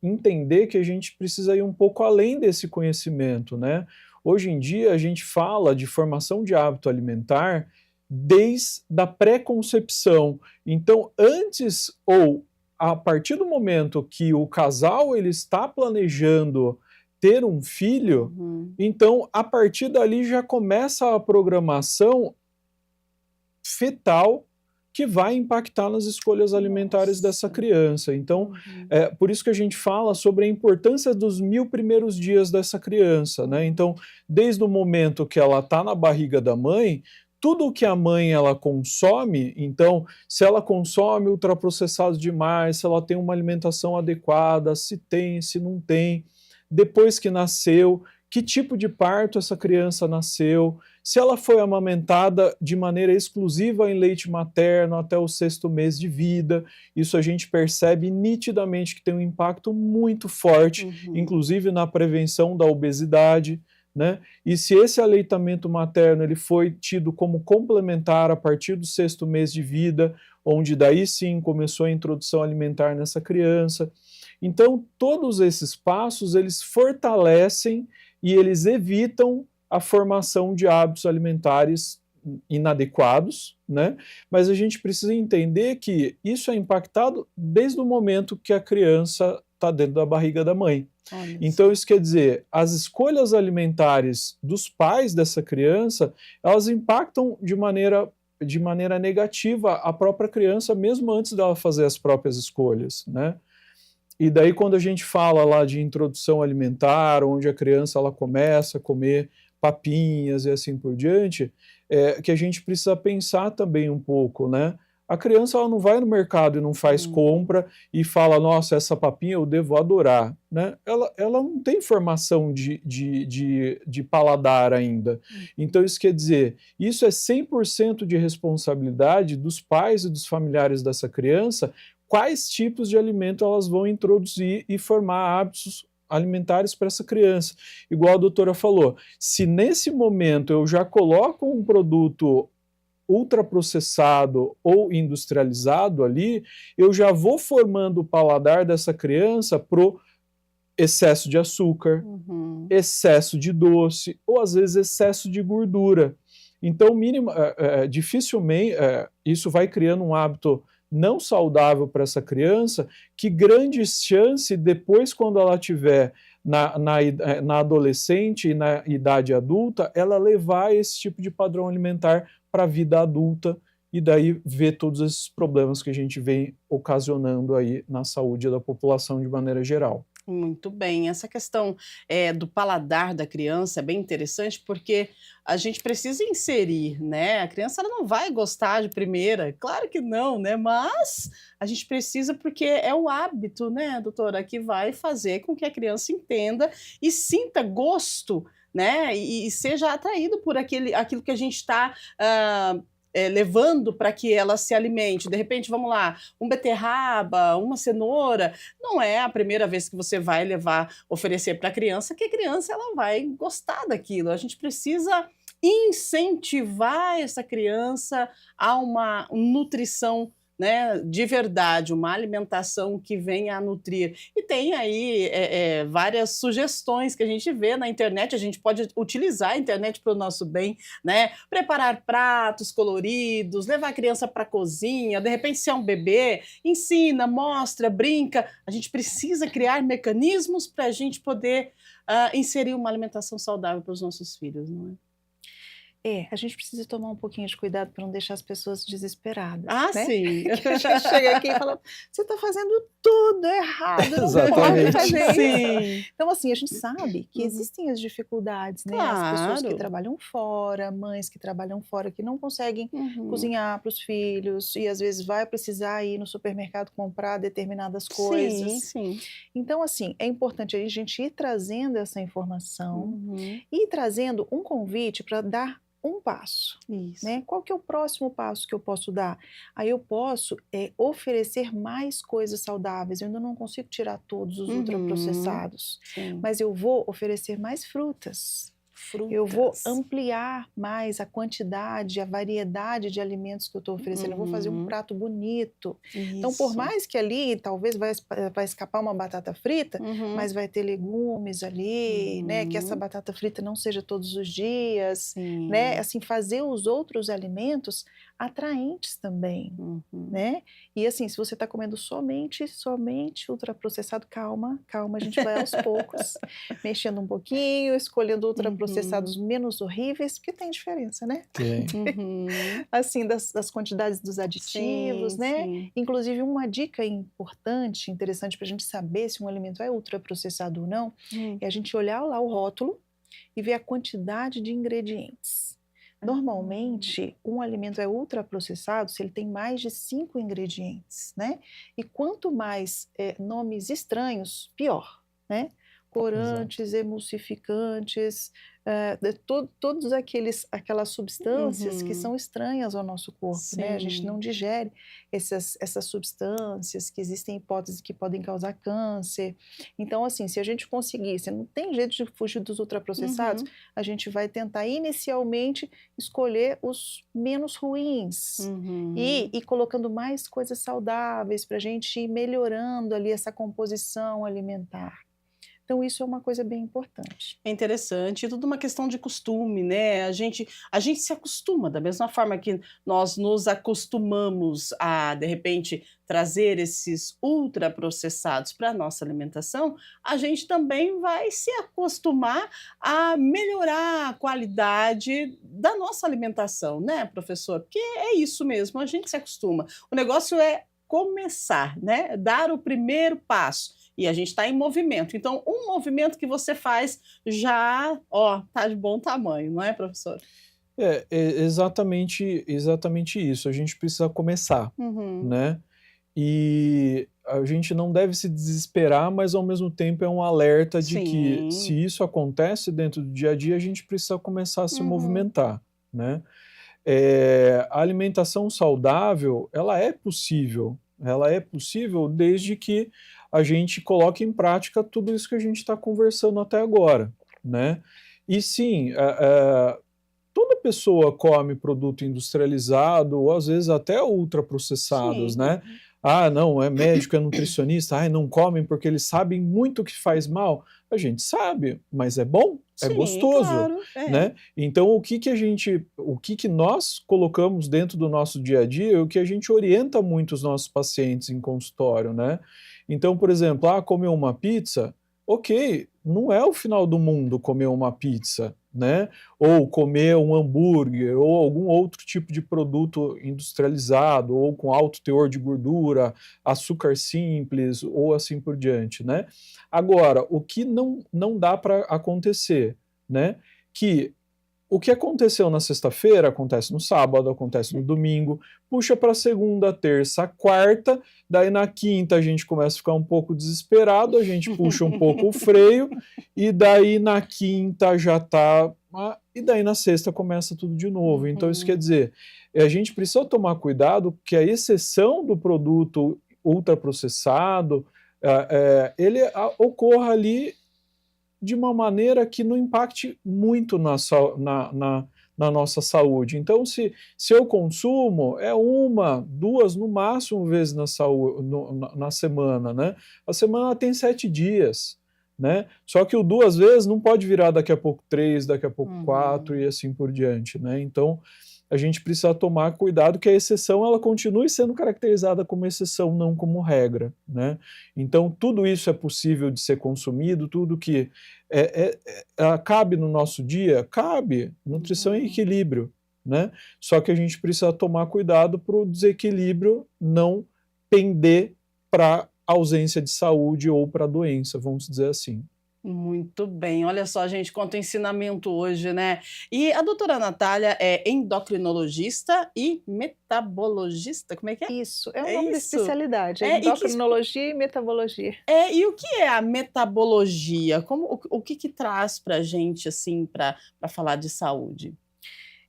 entender que a gente precisa ir um pouco além desse conhecimento, né? Hoje em dia a gente fala de formação de hábito alimentar desde a pré-concepção. Então, antes ou a partir do momento que o casal ele está planejando ter um filho, Uhum. então a partir dali já começa a programação fetal que vai impactar nas escolhas alimentares dessa criança. Então, por isso que a gente fala sobre a importância dos 1000 primeiros dias dessa criança, né? Então, desde o momento que ela está na barriga da mãe, tudo o que a mãe ela consome, então, se ela consome ultraprocessados demais, se ela tem uma alimentação adequada, se tem, se não tem, depois que nasceu, que tipo de parto essa criança nasceu, se ela foi amamentada de maneira exclusiva em leite materno até o 6º mês de vida, isso a gente percebe nitidamente que tem um impacto muito forte, inclusive na prevenção da obesidade, né? E se esse aleitamento materno ele foi tido como complementar a partir do 6º mês de vida, onde daí sim começou a introdução alimentar nessa criança. Então, todos esses passos, eles fortalecem e eles evitam a formação de hábitos alimentares inadequados, né? Mas a gente precisa entender que isso é impactado desde o momento que a criança está dentro da barriga da mãe. Então isso quer dizer, as escolhas alimentares dos pais dessa criança, elas impactam de maneira negativa a própria criança, mesmo antes dela fazer as próprias escolhas, né? E daí quando a gente fala lá de introdução alimentar, onde a criança ela começa a comer papinhas e assim por diante, que a gente precisa pensar também um pouco, né? A criança ela não vai no mercado e não faz compra e fala, nossa, essa papinha eu devo adorar, né? Ela não tem formação de paladar ainda. Então isso quer dizer, isso é 100% de responsabilidade dos pais e dos familiares dessa criança, quais tipos de alimento elas vão introduzir e formar hábitos alimentares para essa criança. Igual a doutora falou, se nesse momento eu já coloco um produto ultraprocessado ou industrializado ali, eu já vou formando o paladar dessa criança pro excesso de açúcar, excesso de doce, ou às vezes excesso de gordura. Então, dificilmente, isso vai criando um hábito não saudável para essa criança, que grande chance depois, quando ela tiver na adolescente e na idade adulta, ela levar esse tipo de padrão alimentar para a vida adulta e daí ver todos esses problemas que a gente vem ocasionando aí na saúde da população de maneira geral. Muito bem, essa questão do paladar da criança é bem interessante porque a gente precisa inserir, né? A criança ela não vai gostar de primeira, claro que não, né? Mas a gente precisa porque é o hábito, né, doutora, que vai fazer com que a criança entenda e sinta gosto, né? E seja atraído por aquilo que a gente está levando para que ela se alimente. De repente, vamos lá, beterraba, uma cenoura, não é a primeira vez que você vai oferecer para a criança que a criança ela vai gostar daquilo. A gente precisa incentivar essa criança a uma nutrição, né, de verdade, uma alimentação que venha a nutrir. E tem aí várias sugestões que a gente vê na internet, a gente pode utilizar a internet para o nosso bem, né? Preparar pratos coloridos, levar a criança para a cozinha, de repente se é um bebê, ensina, mostra, brinca. A gente precisa criar mecanismos para a gente poder inserir uma alimentação saudável para os nossos filhos, não é? A gente precisa tomar um pouquinho de cuidado para não deixar as pessoas desesperadas, Ah, né? sim. Que a gente chega aqui e fala, você está fazendo tudo errado, não pode Exatamente. fazer isso. Sim. Então, assim, a gente sabe que existem as dificuldades, né? As pessoas que Claro. trabalham fora, mães que trabalham fora, que não conseguem cozinhar para os filhos e às vezes vai precisar ir no supermercado comprar determinadas coisas. Sim, sim. Então, assim, é importante a gente ir trazendo essa informação e trazendo um convite para dar um passo, Isso. né? Qual que é o próximo passo que eu posso dar? Aí eu posso oferecer mais coisas saudáveis. Eu ainda não consigo tirar todos os ultraprocessados, Sim. mas eu vou oferecer mais frutas. Eu vou ampliar mais a quantidade, a variedade de alimentos que eu estou oferecendo. Eu vou fazer um prato bonito. Então, por Isso. mais que ali talvez vai escapar uma batata frita, mas vai ter legumes ali, né? Que essa batata frita não seja todos os dias, Sim. né? Assim, fazer os outros alimentos atraentes também, né? E assim, se você está comendo somente ultraprocessado, calma, a gente vai aos poucos, mexendo um pouquinho, escolhendo ultraprocessados menos horríveis, porque tem diferença, né? Tem. Assim, das quantidades dos aditivos, Sim, né? sim. Inclusive, uma dica importante, interessante para a gente saber se um alimento é ultraprocessado ou não, é a gente olhar lá o rótulo e ver a quantidade de ingredientes. Normalmente, um alimento é ultraprocessado se ele tem mais de 5 ingredientes, né? E quanto mais nomes estranhos, pior, né? Corantes, emulsificantes, todos aquelas substâncias que são estranhas ao nosso corpo, né? A gente Sim. não digere essas substâncias, que existem hipóteses que podem causar câncer. Então, assim, se a gente conseguir, se não tem jeito de fugir dos ultraprocessados, a gente vai tentar inicialmente escolher os menos ruins e ir colocando mais coisas saudáveis para a gente ir melhorando ali essa composição alimentar. Então, isso é uma coisa bem importante. É interessante, tudo uma questão de costume, né? A gente se acostuma, da mesma forma que nós nos acostumamos a, de repente, trazer esses ultraprocessados para a nossa alimentação, a gente também vai se acostumar a melhorar a qualidade da nossa alimentação, né, professor? Porque é isso mesmo, a gente se acostuma. O negócio é começar, né? Dar o primeiro passo. E a gente está em movimento. Então, um movimento que você faz já, ó, tá de bom tamanho, não é, professor? É exatamente isso. A gente precisa começar, né? E a gente não deve se desesperar, mas ao mesmo tempo é um alerta de que se Sim. isso acontece dentro do dia a dia, a gente precisa começar a se movimentar, né? A alimentação saudável, ela é possível desde que a gente coloque em prática tudo isso que a gente está conversando até agora, né? E sim, toda pessoa come produto industrializado ou às vezes até ultraprocessados, Sim. né? Ah, não, é médico, é nutricionista, ai, não comem porque eles sabem muito que faz mal. A gente sabe, mas é bom, é Sim, gostoso, claro. né? Então, o que nós colocamos dentro do nosso dia a dia é o que a gente orienta muito os nossos pacientes em consultório, né? Então, por exemplo, comer uma pizza, ok, não é o final do mundo comer uma pizza, né? Ou comer um hambúrguer, ou algum outro tipo de produto industrializado, ou com alto teor de gordura, açúcar simples, ou assim por diante, né? Agora, o que não dá para acontecer, né? Que o que aconteceu na sexta-feira acontece no sábado, acontece no domingo, puxa para segunda, terça, quarta, daí na quinta a gente começa a ficar um pouco desesperado, a gente puxa um pouco o freio, e daí na quinta já tá, e daí na sexta começa tudo de novo. Então isso quer dizer, a gente precisa tomar cuidado que a exceção do produto ultraprocessado, ele ocorra ali de uma maneira que não impacte muito na nossa saúde. Então, se eu consumo, é 1, 2, no máximo vezes na semana, né? A semana tem 7 dias, né? Só que o 2 vezes não pode virar daqui a pouco 3, daqui a pouco 4 e assim por diante, né? Então, a gente precisa tomar cuidado que a exceção ela continue sendo caracterizada como exceção, não como regra, né? Então, tudo isso é possível de ser consumido, tudo que cabe no nosso dia, cabe. Nutrição é equilíbrio, né? Só que a gente precisa tomar cuidado para o desequilíbrio não pender para ausência de saúde ou para doença, vamos dizer assim. Muito bem, olha só, gente, quanto ensinamento hoje, né? E a doutora Natália é endocrinologista e metabologista, como é que é? Isso, é o É nome da isso. especialidade, É, e que endocrinologia e metabologia. e o que é a metabologia? O que traz pra gente, assim, para falar de saúde?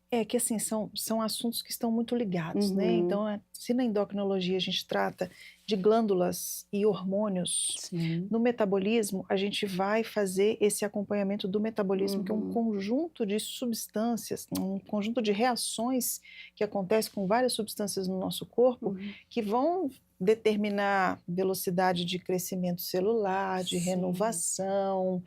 É que assim, são assuntos que estão muito ligados, né? Então, se na endocrinologia a gente trata de glândulas e hormônios, Sim. no metabolismo a gente vai fazer esse acompanhamento do metabolismo, que é um conjunto de substâncias, um conjunto de reações que acontecem com várias substâncias no nosso corpo, que vão determinar velocidade de crescimento celular, de Sim. renovação,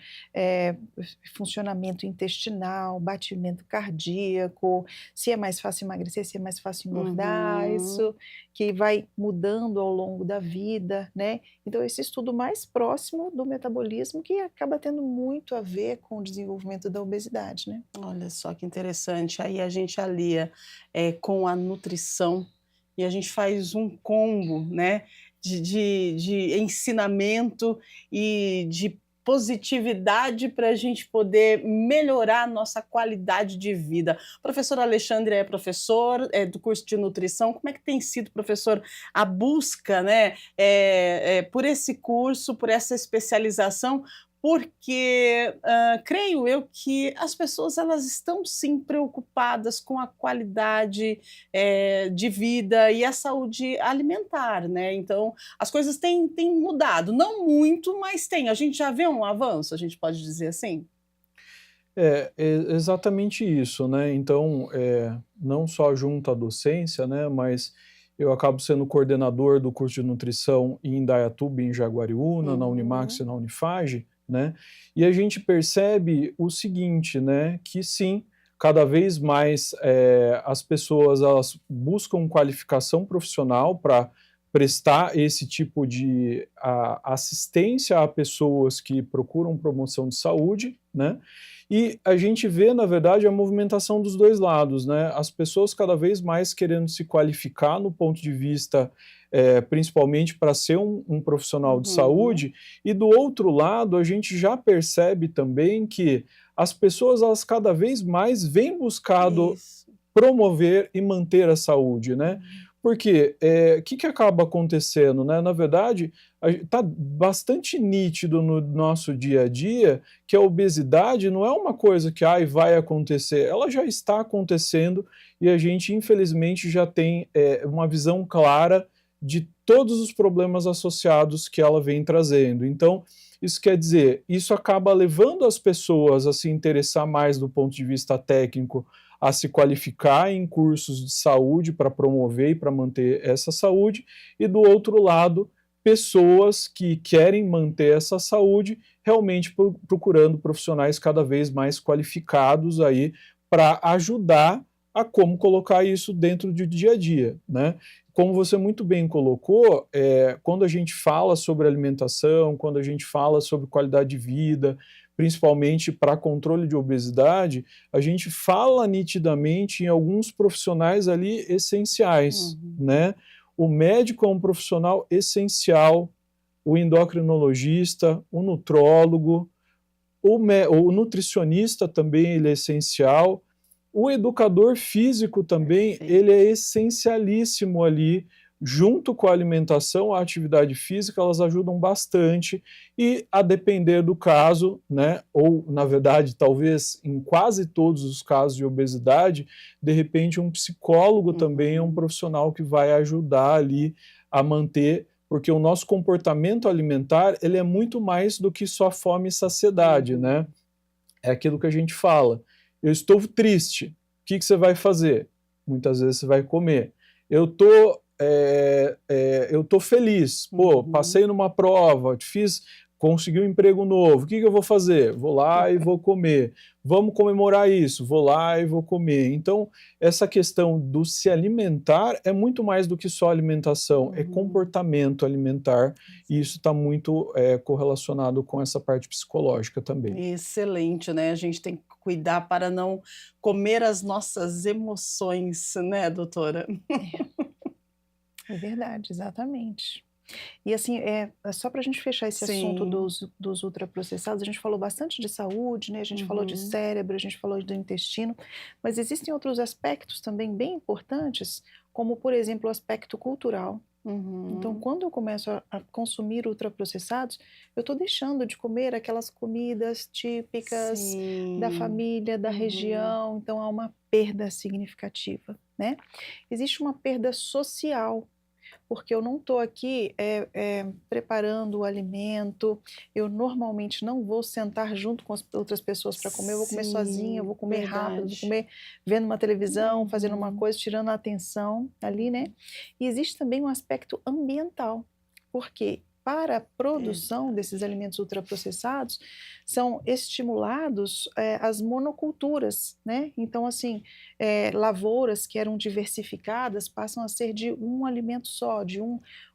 funcionamento intestinal, batimento cardíaco, se é mais fácil emagrecer, se é mais fácil engordar, Uhum. isso que vai mudando ao longo da vida, né? Então, esse estudo mais próximo do metabolismo que acaba tendo muito a ver com o desenvolvimento da obesidade, né? Olha só que interessante. Aí a gente alia, com a nutrição e a gente faz um combo, né, de ensinamento e de positividade para a gente poder melhorar a nossa qualidade de vida. O professor Alexandre é professor, do curso de nutrição. Como é que tem sido, professor, a busca, né, por esse curso, por essa especialização? Porque, creio eu que as pessoas elas estão sim preocupadas com a qualidade, de vida e a saúde alimentar, né, então as coisas têm mudado, não muito, mas tem. A gente já vê um avanço, a gente pode dizer assim? Exatamente isso, né? Então, não só junto à docência, né, mas eu acabo sendo coordenador do curso de nutrição em Indaiatuba, em Jaguariúna, na Unimax Uhum. e na Unifage, né? E a gente percebe o seguinte, né, que sim, cada vez mais as pessoas elas buscam qualificação profissional para prestar esse tipo de assistência a pessoas que procuram promoção de saúde, né? E a gente vê, na verdade, a movimentação dos dois lados, né? As pessoas cada vez mais querendo se qualificar no ponto de vista, principalmente para ser um profissional de Uhum. saúde, e do outro lado, a gente já percebe também que as pessoas, elas cada vez mais vêm buscado Isso. promover e manter a saúde, né? Uhum. Porque o que acaba acontecendo, né? Na verdade, está bastante nítido no nosso dia a dia que a obesidade não é uma coisa que vai acontecer, ela já está acontecendo e a gente, infelizmente, já tem uma visão clara de todos os problemas associados que ela vem trazendo. Então, isso quer dizer, isso acaba levando as pessoas a se interessar mais do ponto de vista técnico, a se qualificar em cursos de saúde para promover e para manter essa saúde, e do outro lado, pessoas que querem manter essa saúde realmente procurando profissionais cada vez mais qualificados aí para ajudar a como colocar isso dentro do dia a dia, né? Como você muito bem colocou, quando a gente fala sobre alimentação, quando a gente fala sobre qualidade de vida, principalmente para controle de obesidade, a gente fala nitidamente em alguns profissionais ali essenciais, Uhum. né? O médico é um profissional essencial, o endocrinologista, o nutrólogo, o nutricionista também ele é essencial, o educador físico também ele Perfeito. é essencialíssimo ali, junto com a alimentação, a atividade física, elas ajudam bastante e a depender do caso, né, ou na verdade talvez em quase todos os casos de obesidade, de repente um psicólogo também é um Uhum. profissional que vai ajudar ali a manter, porque o nosso comportamento alimentar ele é muito mais do que só fome e saciedade, Uhum. né? É aquilo que a gente fala. Eu estou triste. O que você vai fazer? Muitas vezes você vai comer. Eu tô feliz. Pô, Uhum. passei numa prova, consegui um emprego novo. O que eu vou fazer? Vou lá e vou comer. Vamos comemorar isso. Vou lá e vou comer. Então, essa questão do se alimentar é muito mais do que só alimentação, é Uhum. comportamento alimentar, e isso está muito correlacionado com essa parte psicológica também. Excelente, né, a gente tem que cuidar para não comer as nossas emoções, né, doutora? É verdade, exatamente. E assim, só para a gente fechar esse assunto Sim. dos ultraprocessados, a gente falou bastante de saúde, né? A gente falou de Uhum. cérebro, a gente falou do intestino, mas existem outros aspectos também bem importantes, como por exemplo o aspecto cultural. Então, Uhum. quando eu começo a consumir ultraprocessados, eu estou deixando de comer aquelas comidas típicas da Sim. família, da Uhum. região, então há uma perda significativa, né? Existe uma perda social, porque eu não estou aqui preparando o alimento, eu normalmente não vou sentar junto com as outras pessoas para comer, eu vou comer sozinha, eu vou comer rápido, vou comer vendo uma televisão, fazendo uma coisa, tirando a atenção ali, né? E existe também um aspecto ambiental, porque para a produção desses alimentos ultraprocessados, são estimulados as monoculturas, né? Então, assim, lavouras que eram diversificadas passam a ser de um alimento só, de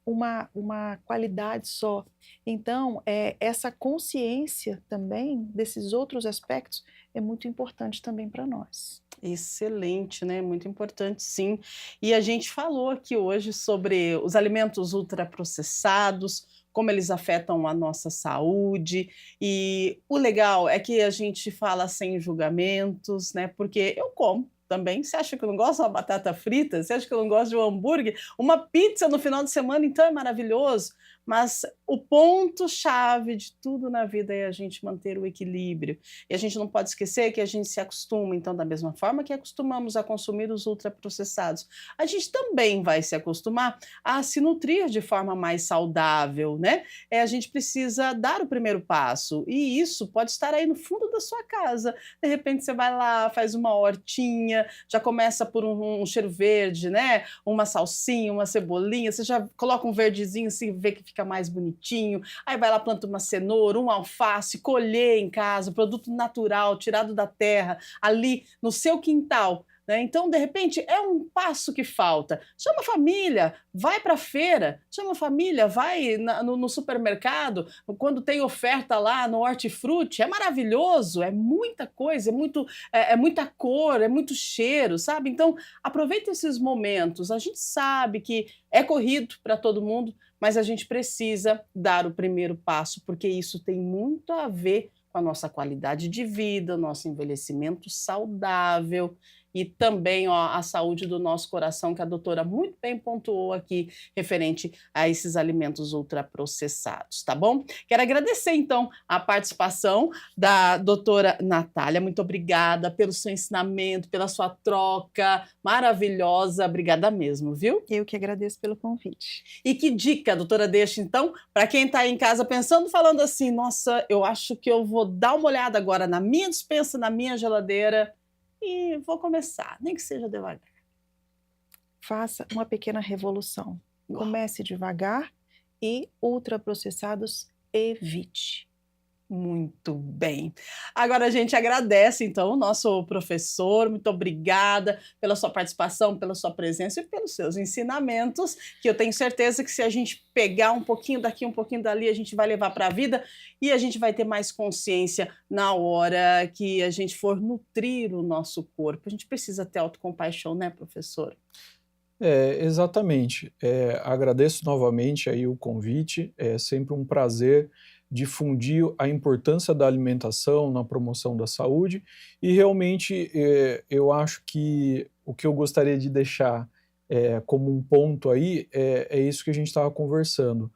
uma qualidade só. Então, essa consciência também desses outros aspectos é muito importante também para nós. Excelente, né? Muito importante, sim. E a gente falou aqui hoje sobre os alimentos ultraprocessados, como eles afetam a nossa saúde. E o legal é que a gente fala sem julgamentos, né? Porque eu como também. Você acha que eu não gosto de uma batata frita? Você acha que eu não gosto de um hambúrguer? Uma pizza no final de semana, então, é maravilhoso. Mas o ponto-chave de tudo na vida é a gente manter o equilíbrio. E a gente não pode esquecer que a gente se acostuma, então, da mesma forma que acostumamos a consumir os ultraprocessados, a gente também vai se acostumar a se nutrir de forma mais saudável, né? A gente precisa dar o primeiro passo, e isso pode estar aí no fundo da sua casa. De repente você vai lá, faz uma hortinha, já começa por um cheiro verde, né? Uma salsinha, uma cebolinha, você já coloca um verdezinho assim, vê que fica mais bonitinho, aí vai lá, planta uma cenoura, um alface, colher em casa, produto natural, tirado da terra, ali no seu quintal, né? Então, de repente, é um passo que falta. Chama a família, vai para a feira, chama a família, vai no supermercado, quando tem oferta lá no hortifruti, é maravilhoso, é muita coisa, é muita cor, é muito cheiro, sabe? Então, aproveita esses momentos. A gente sabe que é corrido para todo mundo, mas a gente precisa dar o primeiro passo, porque isso tem muito a ver com a nossa qualidade de vida, nosso envelhecimento saudável e também a saúde do nosso coração, que a doutora muito bem pontuou aqui, referente a esses alimentos ultraprocessados, tá bom? Quero agradecer, então, a participação da doutora Natália. Muito obrigada pelo seu ensinamento, pela sua troca maravilhosa. Obrigada mesmo, viu? Eu que agradeço pelo convite. E que dica a doutora deixa, então, para quem está aí em casa pensando, falando assim, nossa, eu acho que eu vou dar uma olhada agora na minha despensa, na minha geladeira, e vou começar, nem que seja devagar. Faça uma pequena revolução. Comece devagar e ultraprocessados evite. Muito bem. Agora a gente agradece, então, o nosso professor. Muito obrigada pela sua participação, pela sua presença e pelos seus ensinamentos, que eu tenho certeza que se a gente pegar um pouquinho daqui, um pouquinho dali, a gente vai levar para a vida e a gente vai ter mais consciência na hora que a gente for nutrir o nosso corpo. A gente precisa ter autocompaixão, né, professor? Exatamente. Agradeço novamente aí o convite. É sempre um prazer difundir a importância da alimentação na promoção da saúde e realmente eu acho que o que eu gostaria de deixar como um ponto aí é isso que a gente estava conversando.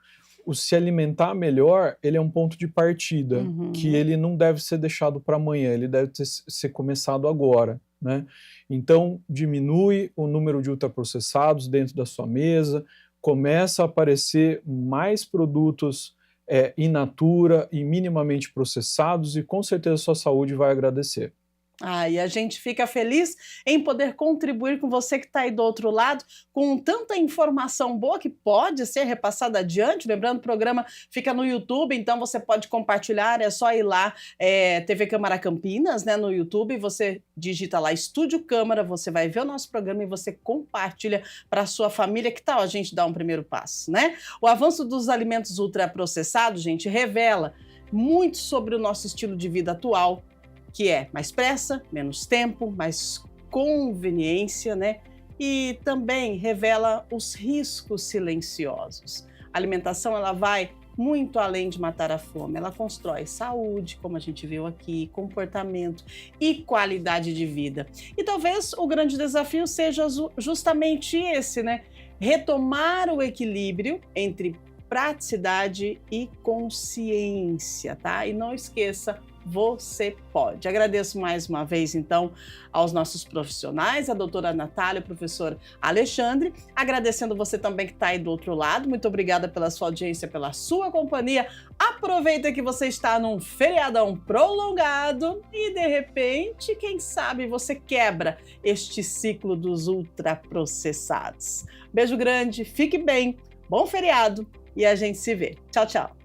O se alimentar melhor, ele é um ponto de partida, que ele não deve ser deixado para amanhã, ele deve ser começado agora, né? Então, diminui o número de ultraprocessados dentro da sua mesa, começa a aparecer mais produtos in natura e minimamente processados e com certeza a sua saúde vai agradecer. E a gente fica feliz em poder contribuir com você que está aí do outro lado, com tanta informação boa que pode ser repassada adiante. Lembrando, o programa fica no YouTube, então você pode compartilhar, é só ir lá, TV Câmara Campinas, né, no YouTube, você digita lá Estúdio Câmara, você vai ver o nosso programa e você compartilha para a sua família. Que tal a gente dar um primeiro passo, né? O avanço dos alimentos ultraprocessados, gente, revela muito sobre o nosso estilo de vida atual, que é mais pressa, menos tempo, mais conveniência, né? E também revela os riscos silenciosos. A alimentação, ela vai muito além de matar a fome, ela constrói saúde, como a gente viu aqui, comportamento e qualidade de vida. E talvez o grande desafio seja justamente esse, né? Retomar o equilíbrio entre praticidade e consciência, tá? E não esqueça, você pode. Agradeço mais uma vez, então, aos nossos profissionais, a doutora Natália, o professor Alexandre, agradecendo você também que está aí do outro lado. Muito obrigada pela sua audiência, pela sua companhia. Aproveita que você está num feriadão prolongado e, de repente, quem sabe você quebra este ciclo dos ultraprocessados. Beijo grande, fique bem, bom feriado e a gente se vê. Tchau, tchau.